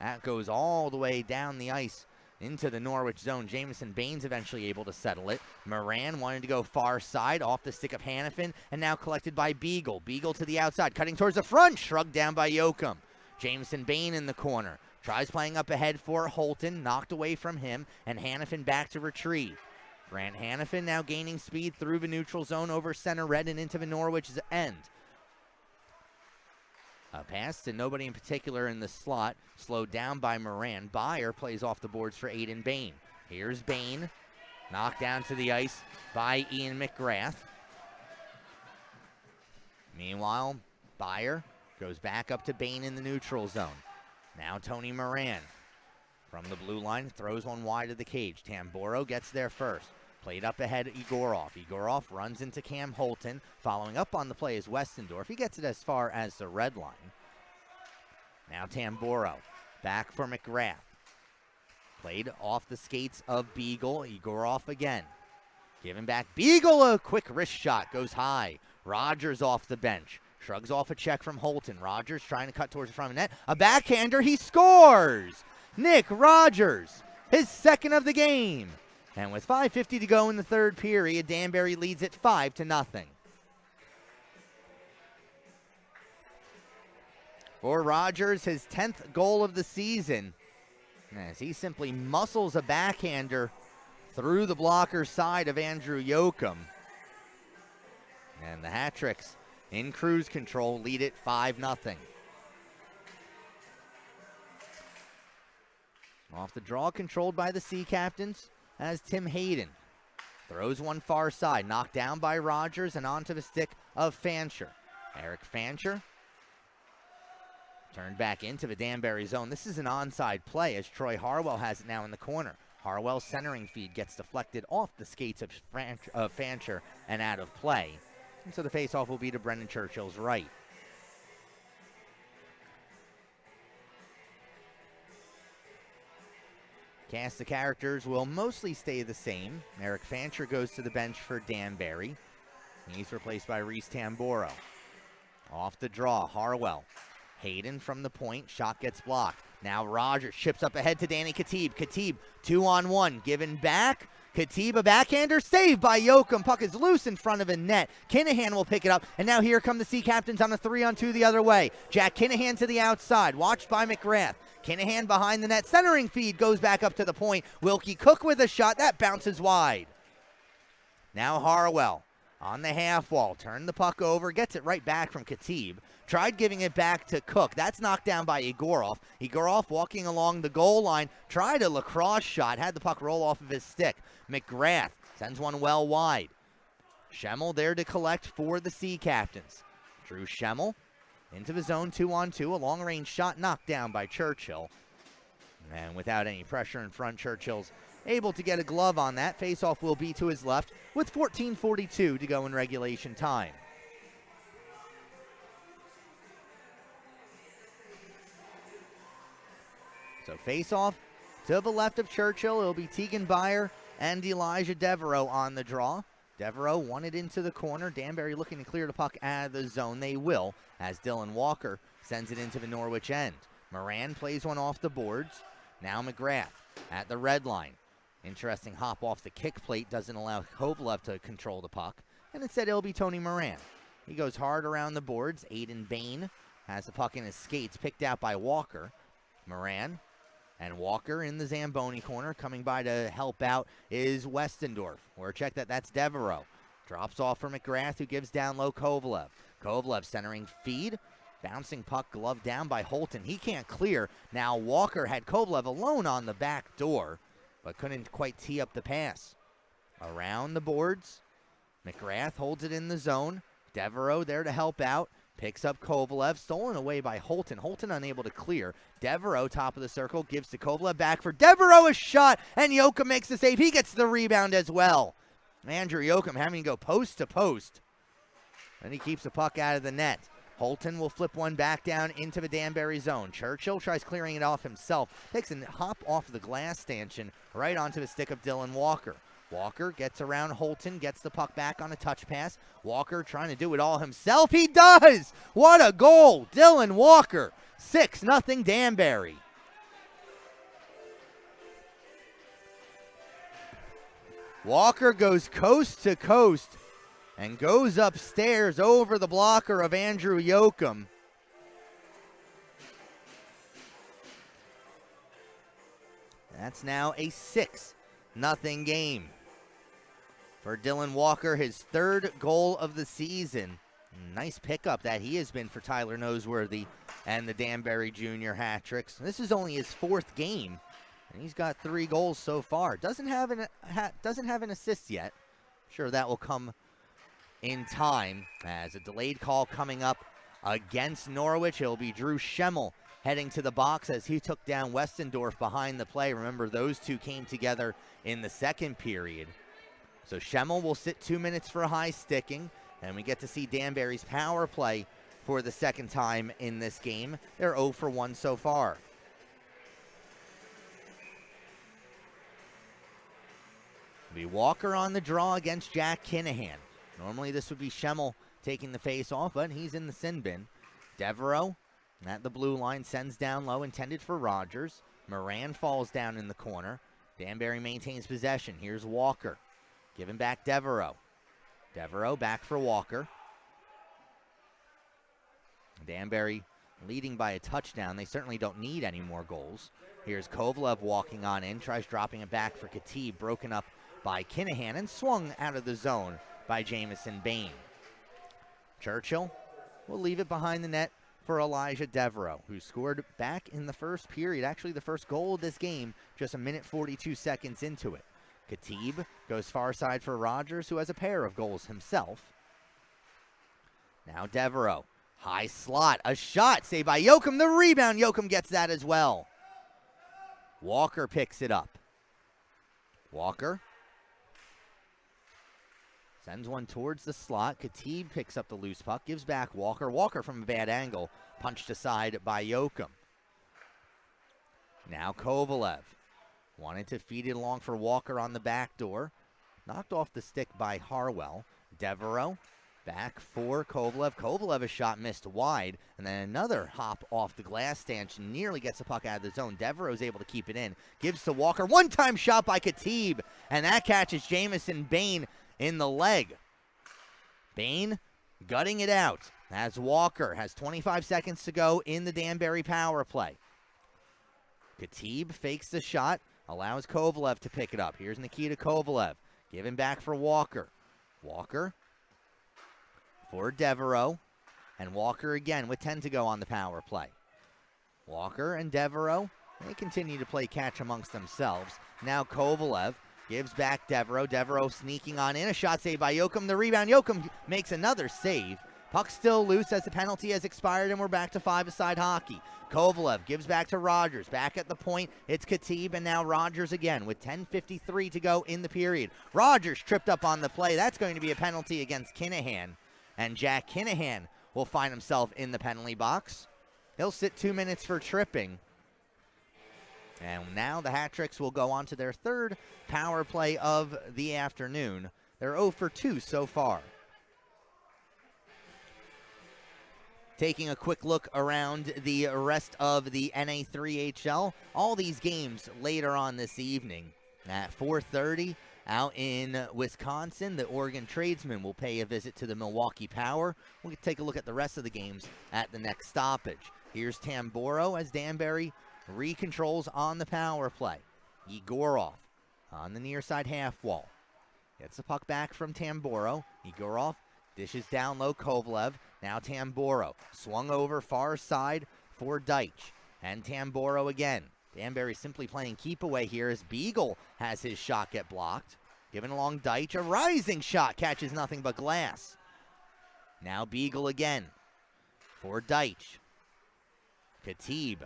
That goes all the way down the ice into the Norwich zone. Jamison Bain's eventually able to settle it. Moran wanted to go far side, off the stick of Hannafin, and now collected by Beagle. Beagle to the outside, cutting towards the front, shrugged down by Yoakum. Jamison Bain in the corner, tries playing up ahead for Holton, knocked away from him, and Hannafin back to retrieve. Grant Hannafin now gaining speed through the neutral zone over center red and into the Norwich's end. A pass to nobody in particular in the slot, slowed down by Moran. Byer plays off the boards for Aiden Bain. Here's Bain, knocked down to the ice by Ian McGrath. Meanwhile, Byer goes back up to Bain in the neutral zone. Now Tony Moran from the blue line, throws one wide of the cage. Tamboro gets there first. Played up ahead, Egorov. Egorov runs into Cam Holton. Following up on the play is Westendorf. He gets it as far as the red line. Now Tamboro. Back for McGrath. Played off the skates of Beagle. Egorov again. Giving back Beagle. A quick wrist shot. Goes high. Rogers off the bench. Shrugs off a check from Holton. Rogers trying to cut towards the front of the net. A backhander. He scores! Nick Rogers. His second of the game. And with 5:50 to go in the third period, Danbury leads it 5-0. For Rogers, his 10th goal of the season, as he simply muscles a backhander through the blocker side of Andrew Yoakum. And the Hat-Tricks in cruise control lead it 5-0. Off the draw, controlled by the Sea Captains, as Tim Hayden throws one far side, knocked down by Rogers and onto the stick of Fancher. Eric Fancher turned back into the Danbury zone. This is an onside play as Troy Harwell has it now in the corner. Harwell's centering feed gets deflected off the skates of Fancher and out of play. And so the faceoff will be to Brendan Churchill's right. Cast of characters will mostly stay the same. Eric Fancher goes to the bench for Danbury. He's replaced by Reese Tamboro. Off the draw, Harwell. Hayden from the point, shot gets blocked. Now Rogers chips up ahead to Danny Khatib. Khatib, 2-on-1, given back. Khatib, a backhander, saved by Yoakum. Puck is loose in front of a net. Kinahan will pick it up, and now here come the Sea Captains on a 3-on-2 the other way. Jack Kinahan to the outside, watched by McGrath. Kinahan behind the net, centering feed, goes back up to the point. Wilkie Cook with a shot, that bounces wide. Now Harwell on the half wall, turned the puck over, gets it right back from Khatib. Tried giving it back to Cook. That's knocked down by Egorov. Egorov walking along the goal line, tried a lacrosse shot, had the puck roll off of his stick. McGrath sends one well wide. Schemmel there to collect for the Sea Captains. Drew Schemmel into the zone, 2-on-2, a long-range shot knocked down by Churchill. And without any pressure in front, Churchill's able to get a glove on that. Faceoff will be to his left with 14:42 to go in regulation time. So face-off to the left of Churchill. It'll be Tegan Byer and Elijah Devereaux on the draw. Devereaux won it into the corner. Danbury looking to clear the puck out of the zone. They will, as Dylan Walker sends it into the Norwich end. Moran plays one off the boards. Now McGrath at the red line. Interesting hop off the kick plate. Doesn't allow Kovalev to control the puck. And instead it'll be Tony Moran. He goes hard around the boards. Aiden Bain has the puck in his skates, picked out by Walker. Moran and Walker in the Zamboni corner. Coming by to help out is Westendorf. Or check that's Devereaux. Drops off for McGrath, who gives down low Kovalev. Kovalev centering feed. Bouncing puck gloved down by Holton. He can't clear. Now Walker had Kovalev alone on the back door, but couldn't quite tee up the pass. Around the boards. McGrath holds it in the zone. Devereaux there to help out. Picks up Kovalev, stolen away by Holton. Holton unable to clear. Devereaux, top of the circle, gives to Kovalev, back for Devereaux, a shot, and Yoakum makes the save. He gets the rebound as well. Andrew Yoakum having to go post to post. And he keeps the puck out of the net. Holton will flip one back down into the Danbury zone. Churchill tries clearing it off himself. Takes a hop off the glass stanchion right onto the stick of Dylan Walker. Walker gets around Holton, gets the puck back on a touch pass. Walker trying to do it all himself. He does! What a goal! Dylan Walker, 6-0 Danbury. Walker goes coast to coast and goes upstairs over the blocker of Andrew Yoakum. That's now a 6-0 game for Dylan Walker, his third goal of the season. Nice pickup that he has been for Tyler Noseworthy and the Danbury Jr Hat tricks. This is only his 4th game, and he's got 3 goals so far. Doesn't have an assist yet. Sure, that will come in time. As a delayed call coming up against Norwich, it'll be Drew Schemmel heading to the box as he took down Westendorf behind the play. Remember, those two came together in the second period. So Schemmel will sit 2 minutes for high sticking, and we get to see Danbury's power play for the second time in this game. They're 0 for 1 so far. It'll be Walker on the draw against Jack Kinahan. Normally this would be Schemmel taking the face off, but he's in the sin bin. Devereaux at the blue line sends down low, intended for Rogers. Moran falls down in the corner. Danbury maintains possession. Here's Walker. Giving back Devereaux. Devereaux back for Walker. Danbury leading by a touchdown. They certainly don't need any more goals. Here's Kovalev walking on in. Tries dropping it back for Khatib. Broken up by Kinahan and swung out of the zone by Jamison Bain. Churchill will leave it behind the net for Elijah Devereaux, who scored back in the first period. Actually, the first goal of this game, just 1:42 seconds into it. Khatib goes far side for Rogers, who has a pair of goals himself. Now Devereaux, high slot, a shot saved by Yoakum. The rebound, Yoakum gets that as well. Walker picks it up. Walker sends one towards the slot. Khatib picks up the loose puck, gives back Walker. Walker from a bad angle, punched aside by Yoakum. Now Kovalev wanted to feed it along for Walker on the back door. Knocked off the stick by Harwell. Devereaux back for Kovalev. Kovalev, a shot missed wide, and then another hop off the glass stanchion. Nearly gets the puck out of the zone. Devereaux is able to keep it in. Gives to Walker. One-time shot by Khatib, and that catches Jamison Bain in the leg. Bain gutting it out as Walker has 25 seconds to go in the Danbury power play. Khatib fakes the shot, allows Kovalev to pick it up. Here's Nikita Kovalev, giving back for Walker. Walker for Devereaux, and Walker again with 10 to go on the power play. Walker and Devereaux, they continue to play catch amongst themselves. Now Kovalev gives back Devereaux. Devereaux sneaking on in. A shot saved by Yoakum. The rebound. Yoakum makes another save. Puck still loose as the penalty has expired, and we're back to 5-a-side hockey. Kovalev gives back to Rogers. Back at the point, it's Khatib, and now Rogers again with 10:53 to go in the period. Rogers tripped up on the play. That's going to be a penalty against Kinahan, and Jack Kinahan will find himself in the penalty box. He'll sit 2 minutes for tripping. And now the Hat Tricks will go on to their third power play of the afternoon. They're 0 for 2 so far. Taking a quick look around the rest of the NA3HL. All these games later on this evening. At 4:30 out in Wisconsin, the Oregon Tradesmen will pay a visit to the Milwaukee Power. We'll take a look at the rest of the games at the next stoppage. Here's Tamboro as Danbury recontrols on the power play. Egorov on the near side half wall. Gets the puck back from Tamboro. Egorov dishes down low. Kovalev. Now Tamboro. Swung over far side for Deitch. And Tamboro again. Danbury simply playing keep away here as Beagle has his shot get blocked. Given along Deitch. A rising shot catches nothing but glass. Now Beagle again for Deitch. Khatib.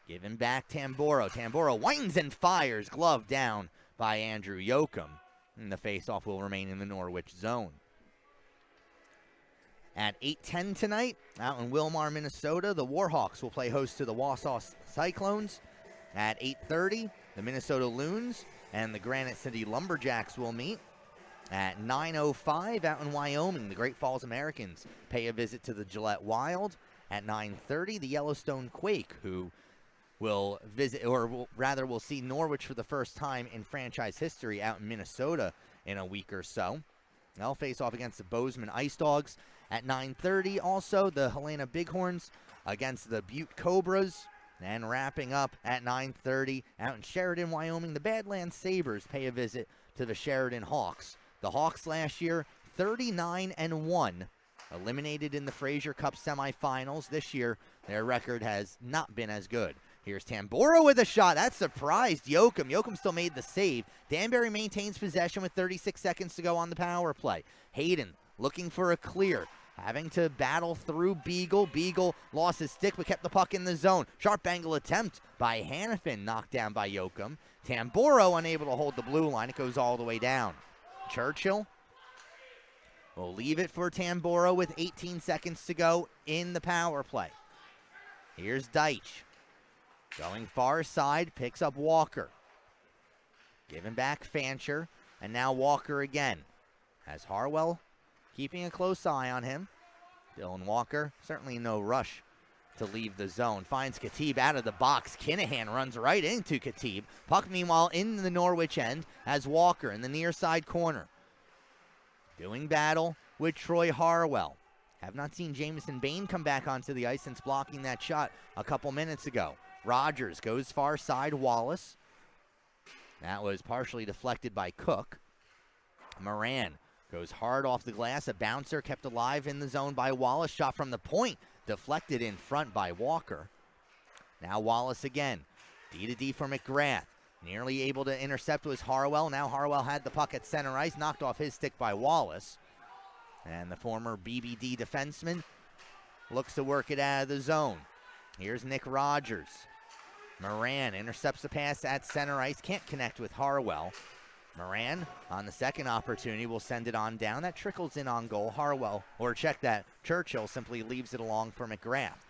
Giving back Tamboro. Tamboro winds and fires. Glove down by Andrew Yoakum. And the faceoff will remain in the Norwich zone. At 8:10 tonight, out in Wilmar, Minnesota, the Warhawks will play host to the Wausau Cyclones. At 8:30, the Minnesota Loons and the Granite City Lumberjacks will meet. At 9:05, out in Wyoming, the Great Falls Americans pay a visit to the Gillette Wild. At 9:30, the Yellowstone Quake, who will visit, or rather will see Norwich for the first time in franchise history out in Minnesota in a week or so. They'll face off against the Bozeman Ice Dogs. At 9:30, also, the Helena Bighorns against the Butte Cobras. And wrapping up at 9:30, out in Sheridan, Wyoming, the Badlands Sabres pay a visit to the Sheridan Hawks. The Hawks last year, 39-1, eliminated in the Fraser Cup semifinals. This year, their record has not been as good. Here's Tamboro with a shot. That surprised Yoakum. Yoakum still made the save. Danbury maintains possession with 36 seconds to go on the power play. Hayden looking for a clear, having to battle through Beagle. Beagle lost his stick but kept the puck in the zone. Sharp angle attempt by Hannafin, knocked down by Yoakum. Tamboro unable to hold the blue line. It goes all the way down. Churchill will leave it for Tamboro with 18 seconds to go in the power play. Here's Deitch. Going far side, picks up Walker. Giving back Fancher, and now Walker again. Has Harwell keeping a close eye on him. Dylan Walker, certainly no rush to leave the zone. Finds Khatib out of the box. Kinahan runs right into Khatib. Puck, meanwhile, in the Norwich end as Walker in the near side corner. Doing battle with Troy Harwell. Have not seen Jamison Bain come back onto the ice since blocking that shot a couple minutes ago. Rogers goes far side, Wallace. That was partially deflected by Cook. Moran goes hard off the glass. A bouncer kept alive in the zone by Wallace. Shot from the point, deflected in front by Walker. Now Wallace again. D-to-D for McGrath. Nearly able to intercept was Harwell. Now Harwell had the puck at center ice, knocked off his stick by Wallace. And the former BBD defenseman looks to work it out of the zone. Here's Nick Rogers. Moran intercepts the pass at center ice. Can't connect with Harwell. Moran on the second opportunity will send it on down. That trickles in on goal. Harwell, or check that, Churchill simply leaves it along for McGrath.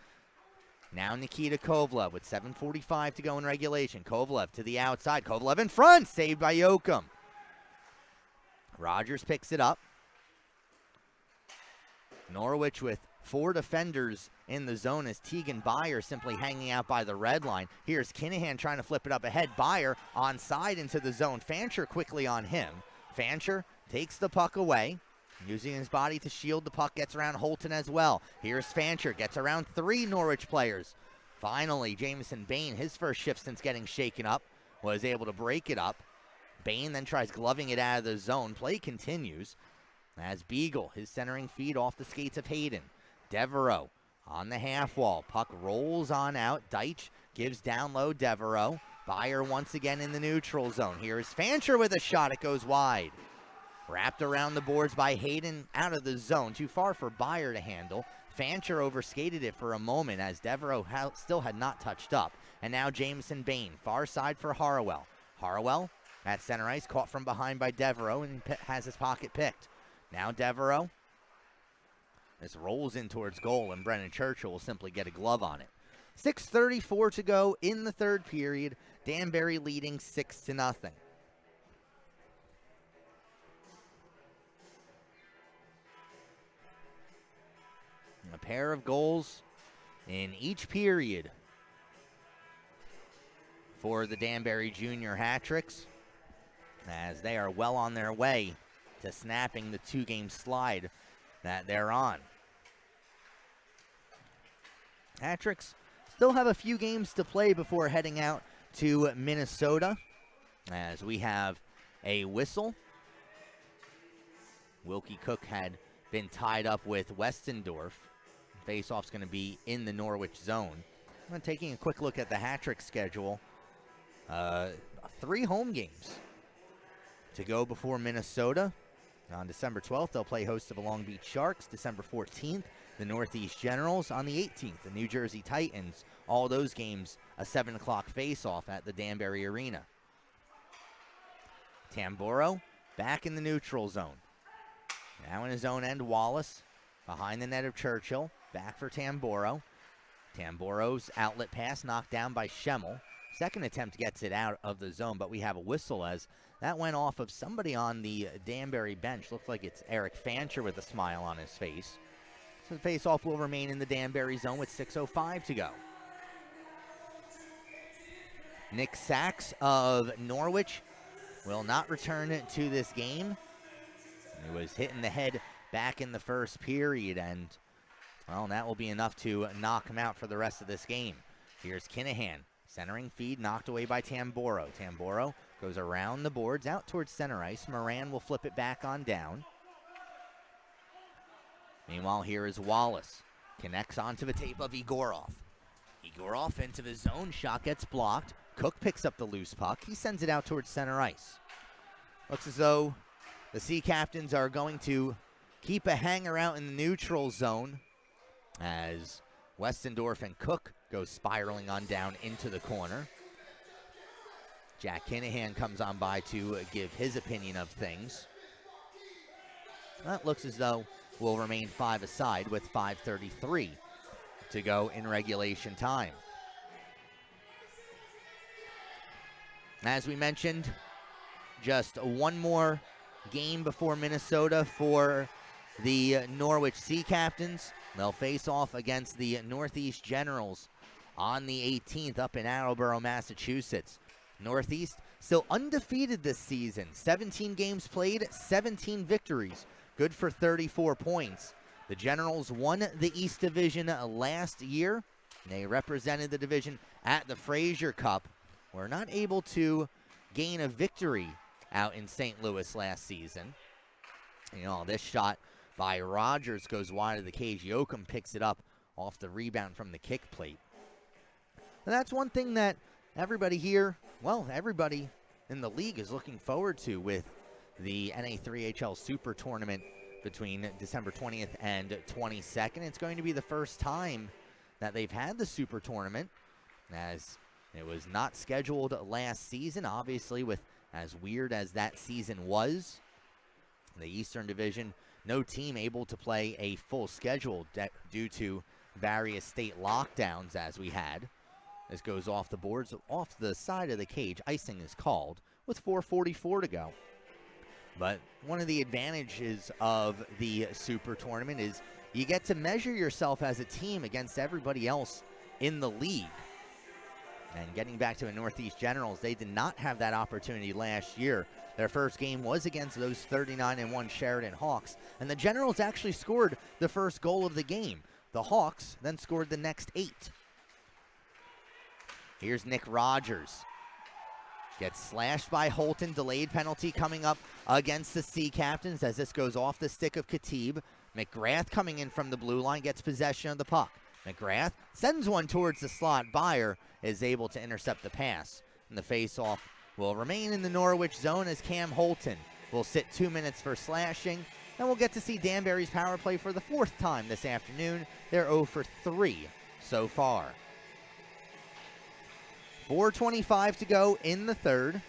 Now Nikita Kovalev with 7:45 to go in regulation. Kovalev to the outside. Kovalev in front. Saved by Yoakum. Rogers picks it up. Norwich with 4 defenders in the zone as Tegan Byer simply hanging out by the red line. Here's Kinahan trying to flip it up ahead. Byer onside into the zone. Fancher quickly on him. Fancher takes the puck away, using his body to shield the puck. Gets around Holton as well. Here's Fancher. Gets around 3 Norwich players. Finally, Jamison Bain, his first shift since getting shaken up, was able to break it up. Bain then tries gloving it out of the zone. Play continues as Beagle, his centering feed off the skates of Hayden. Devereaux on the half wall. Puck rolls on out. Deitch gives down low. Devereaux. Byer once again in the neutral zone. Here's Fancher with a shot. It goes wide. Wrapped around the boards by Hayden out of the zone. Too far for Byer to handle. Fancher overskated it for a moment as Devereaux still had not touched up. And now Jamison Bain. Far side for Harwell. Harwell at center ice. Caught from behind by Devereaux and has his pocket picked. Now Devereaux. This rolls in towards goal, and Brennan Churchill will simply get a glove on it. 6:34 to go in the third period. Danbury leading 6-0. A pair of goals in each period for the Danbury Jr Hat-tricks, as they are well on their way to snapping the 2-game slide that they're on. Hat-tricks still have a few games to play before heading out to Minnesota, as we have a whistle. Wilkie Cook had been tied up with Westendorf. Face-off's going to be in the Norwich zone. And taking a quick look at the hat-trick schedule, 3 home games to go before Minnesota. On December 12th, they'll play host to the Long Beach Sharks. December 14th, the Northeast Generals. On the 18th, the New Jersey Titans. All those games, a 7 o'clock face-off at the Danbury Arena. Tamboro back in the neutral zone. Now in his own end, Wallace Behind the net of Churchill. Back for Tamboro. Tamboro's outlet pass knocked down by Schemmel. Second attempt gets it out of the zone, but we have a whistle as that went off of somebody on the Danbury bench. Looks like it's Eric Fancher with a smile on his face. So the face-off will remain in the Danbury zone with 6:05 to go. Nick Sachs of Norwich will not return to this game. He was hit in the head back in the first period, and, well, that will be enough to knock him out for the rest of this game. Here's Kinahan. Centering feed knocked away by Tamboro. Tamboro goes around the boards out towards center ice. Moran will flip it back on down. Meanwhile, here is Wallace. Connects onto the tape of Egorov. Egorov into the zone. Shot gets blocked. Cook picks up the loose puck. He sends it out towards center ice. Looks as though the Sea Captains are going to keep a hanger out in the neutral zone as Westendorf and Cook go spiraling on down into the corner. Jack Kinahan comes on by to give his opinion of things. That looks as though we'll remain 5 aside with 5:33 to go in regulation time. As we mentioned, just one more game before Minnesota for the Norwich Sea Captains. They'll face off against the Northeast Generals on the 18th up in Attleboro, Massachusetts. Northeast still undefeated this season. 17 games played, 17 victories. Good for 34 points. The Generals won the East Division last year. They represented the division at the Fraser Cup. Were not able to gain a victory out in St. Louis last season. You know, this shot by Rogers goes wide of the cage. Yoakum picks it up off the rebound from the kick plate. And that's one thing that everybody here, well, everybody in the league is looking forward to with the NA3HL Super Tournament between December 20th and 22nd. It's going to be the first time that they've had the Super Tournament, as it was not scheduled last season, obviously, with as weird as that season was. The Eastern Division, no team able to play a full schedule due to various state lockdowns as we had. This goes off the boards, off the side of the cage. Icing is called with 4:44 to go. But one of the advantages of the Super Tournament is you get to measure yourself as a team against everybody else in the league. And getting back to the Northeast Generals, they did not have that opportunity last year. Their first game was against those 39-1 Sheridan Hawks, and the Generals actually scored the first goal of the game. The Hawks then scored the next 8. Here's Nick Rogers. Gets slashed by Holton. Delayed penalty coming up against the Sea Captains as this goes off the stick of Khatib. McGrath coming in from the blue line gets possession of the puck. McGrath sends one towards the slot. Byer is able to intercept the pass. And the face-off will remain in the Norwich zone as Cam Holton will sit 2 minutes for slashing. And we'll get to see Danbury's power play for the 4th time this afternoon. They're 0 for 3 so far. 4:25 to go in the third.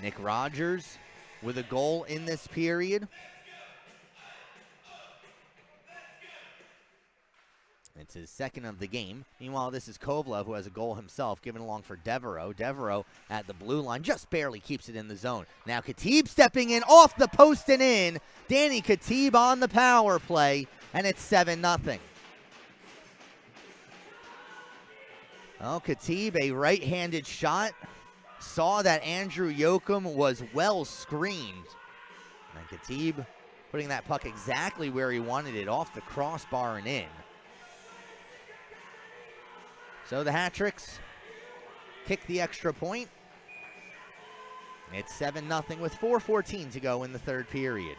Nick Rogers with a goal in this period. It's his second of the game. Meanwhile, this is Kovalev, who has a goal himself, given along for Devereaux. Devereaux at the blue line just barely keeps it in the zone. Now Khatib stepping in off the post and in. Danny Khatib on the power play, and it's 7-0. Well, Khatib, a right-handed shot, saw that Andrew Yoakum was well screened. And Khatib putting that puck exactly where he wanted it, off the crossbar and in. So the Hat-Tricks kick the extra point. It's 7-0 with 4:14 to go in the third period.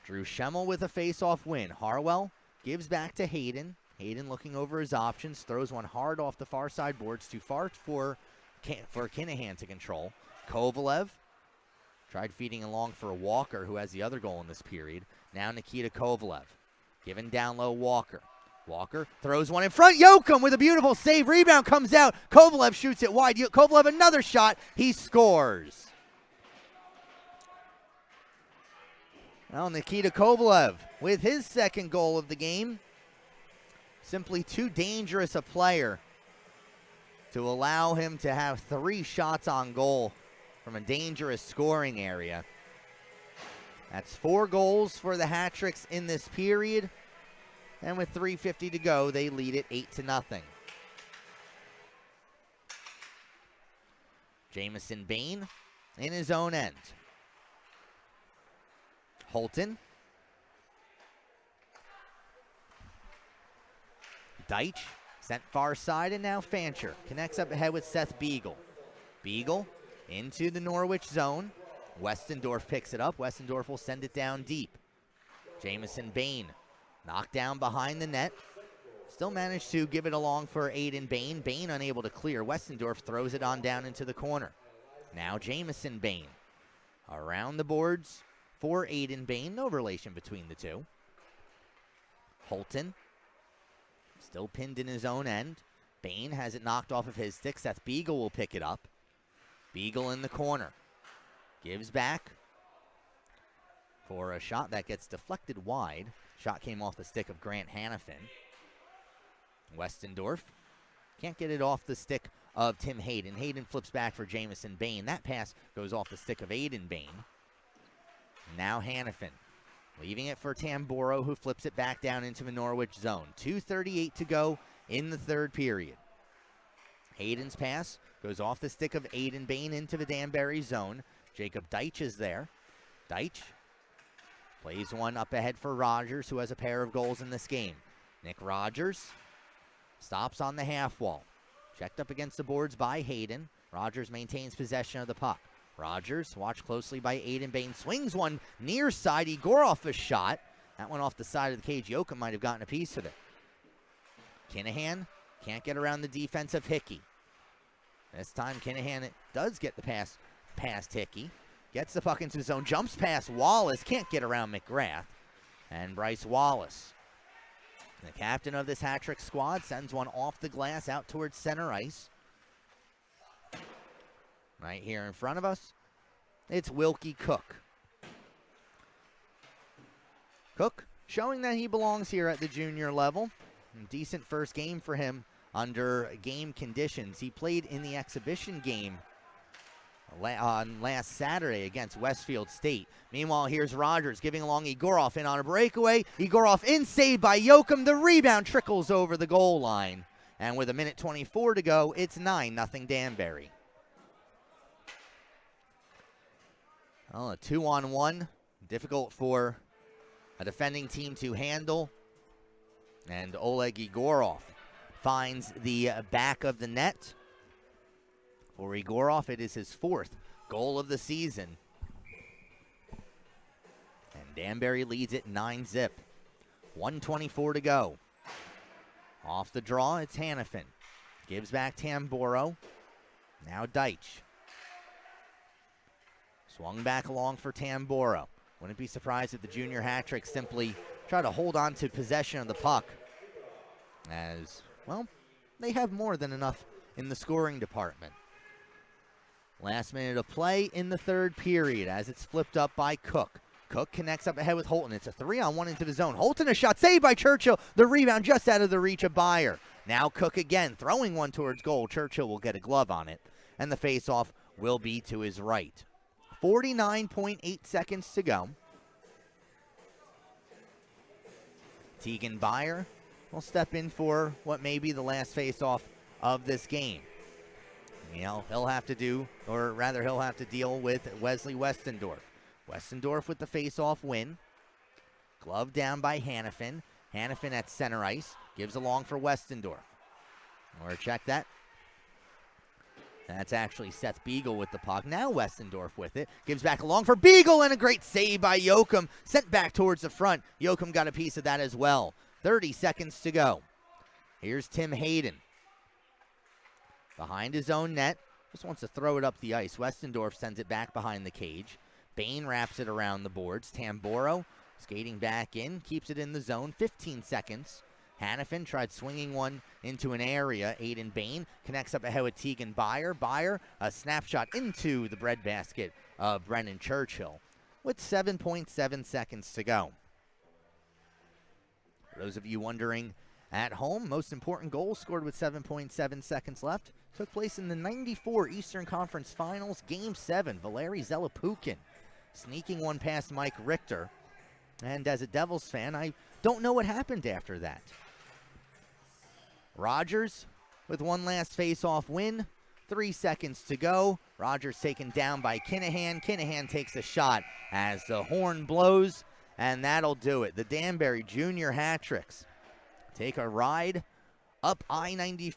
Drew Schemmel with a face-off win. Harwell gives back to Hayden. Hayden looking over his options, throws one hard off the far side boards, too far for Kinahan to control. Kovalev tried feeding along for Walker, who has the other goal in this period. Now Nikita Kovalev. Given down low, Walker. Walker throws one in front. Yoakum with a beautiful save. Rebound comes out. Kovalev shoots it wide. Kovalev another shot. He scores. Well, Nikita Kovalev with his second goal of the game. Simply too dangerous a player to allow him to have 3 shots on goal from a dangerous scoring area. That's 4 goals for the Hat-Tricks in this period. And with 3:50 to go, they lead it 8-0. Jamison Bain in his own end. Holton. Deitch sent far side, and now Fancher connects up ahead with Seth Beagle. Beagle into the Norwich zone. Westendorf picks it up. Westendorf will send it down deep. Jamison Bain knocked down behind the net. Still managed to give it along for Aiden Bain. Bain unable to clear. Westendorf throws it on down into the corner. Now Jamison Bain around the boards for Aiden Bain. No relation between the two. Holton still pinned in his own end. Bain has it knocked off of his stick. Seth Beagle will pick it up. Beagle in the corner. Gives back for a shot that gets deflected wide. Shot came off the stick of Grant Hannafin. Westendorf can't get it off the stick of Tim Hayden. Hayden flips back for Jamison Bain. That pass goes off the stick of Aiden Bain. Now Hannafin leaving it for Tamboro, who flips it back down into the Norwich zone. 2:38 to go in the third period. Hayden's pass goes off the stick of Aiden Bain into the Danbury zone. Jacob Deitch is there. Deitch plays one up ahead for Rogers, who has a pair of goals in this game. Nick Rogers stops on the half wall. Checked up against the boards by Hayden. Rogers maintains possession of the puck. Rogers, watched closely by Aiden Bain, swings one near side. Egorov a shot. That went off the side of the cage. Yoakum might have gotten a piece of it. Kinahan can't get around the defense of Hickey. This time Kinahan does get the pass past Hickey. Gets the puck into the zone. Jumps past Wallace. Can't get around McGrath. And Bryce Wallace, the captain of this hat-trick squad, sends one off the glass out towards center ice. Right here in front of us, it's Wilkie Cook. Cook showing that he belongs here at the junior level. Decent first game for him under game conditions. He played in the exhibition game on last Saturday against Westfield State. Meanwhile, here's Rogers giving along Egorov in on a breakaway. Egorov in, saved by Yoakum. The rebound trickles over the goal line. And with 1:24 to go, it's 9-0 Danbury. Well, a 2-on-1. Difficult for a defending team to handle. And Oleg Egorov finds the back of the net. For Egorov, it is his 4th goal of the season. And Danbury leads it 9-0. 1:24 to go. Off the draw, it's Hannafin. Gives back Tamboro. Now Deitch. Swung back along for Tamboro. Wouldn't be surprised if the junior hat-trick simply try to hold on to possession of the puck. As, well, they have more than enough in the scoring department. Last minute of play in the third period as it's flipped up by Cook. Cook connects up ahead with Holton. It's a 3-on-1 into the zone. Holton a shot saved by Churchill. The rebound just out of the reach of Byer. Now Cook again throwing one towards goal. Churchill will get a glove on it. And the faceoff will be to his right. 49.8 seconds to go. Tegan Byer will step in for what may be the last faceoff of this game. You know, he'll have to do, or rather he'll have to deal with Wesley Westendorf. Westendorf with the face-off win. Glove down by Hannafin. Hannafin at center ice. Gives along for Westendorf. Or check that. That's actually Seth Beagle with the puck. Now Westendorf with it. Gives back along for Beagle, and a great save by Yoakum. Sent back towards the front. Yoakum got a piece of that as well. 30 seconds to go. Here's Tim Hayden. Behind his own net. Just wants to throw it up the ice. Westendorf sends it back behind the cage. Bain wraps it around the boards. Tamboro skating back in. Keeps it in the zone. 15 seconds. Hannafin tried swinging one into an area. Aiden Bain connects up ahead with Tegan Byer. Byer, a snapshot into the breadbasket of Brennan Churchill with 7.7 seconds to go. For those of you wondering at home, most important goal scored with 7.7 seconds left took place in the 94 Eastern Conference Finals, Game 7. Valeri Zelapukin sneaking one past Mike Richter. And as a Devils fan, I don't know what happened after that. Rogers with one last face-off win. 3 seconds to go. Rogers taken down by Kinahan. Kinahan takes a shot as the horn blows, and that'll do it. The Danbury Jr Hat tricks take a ride up I-95.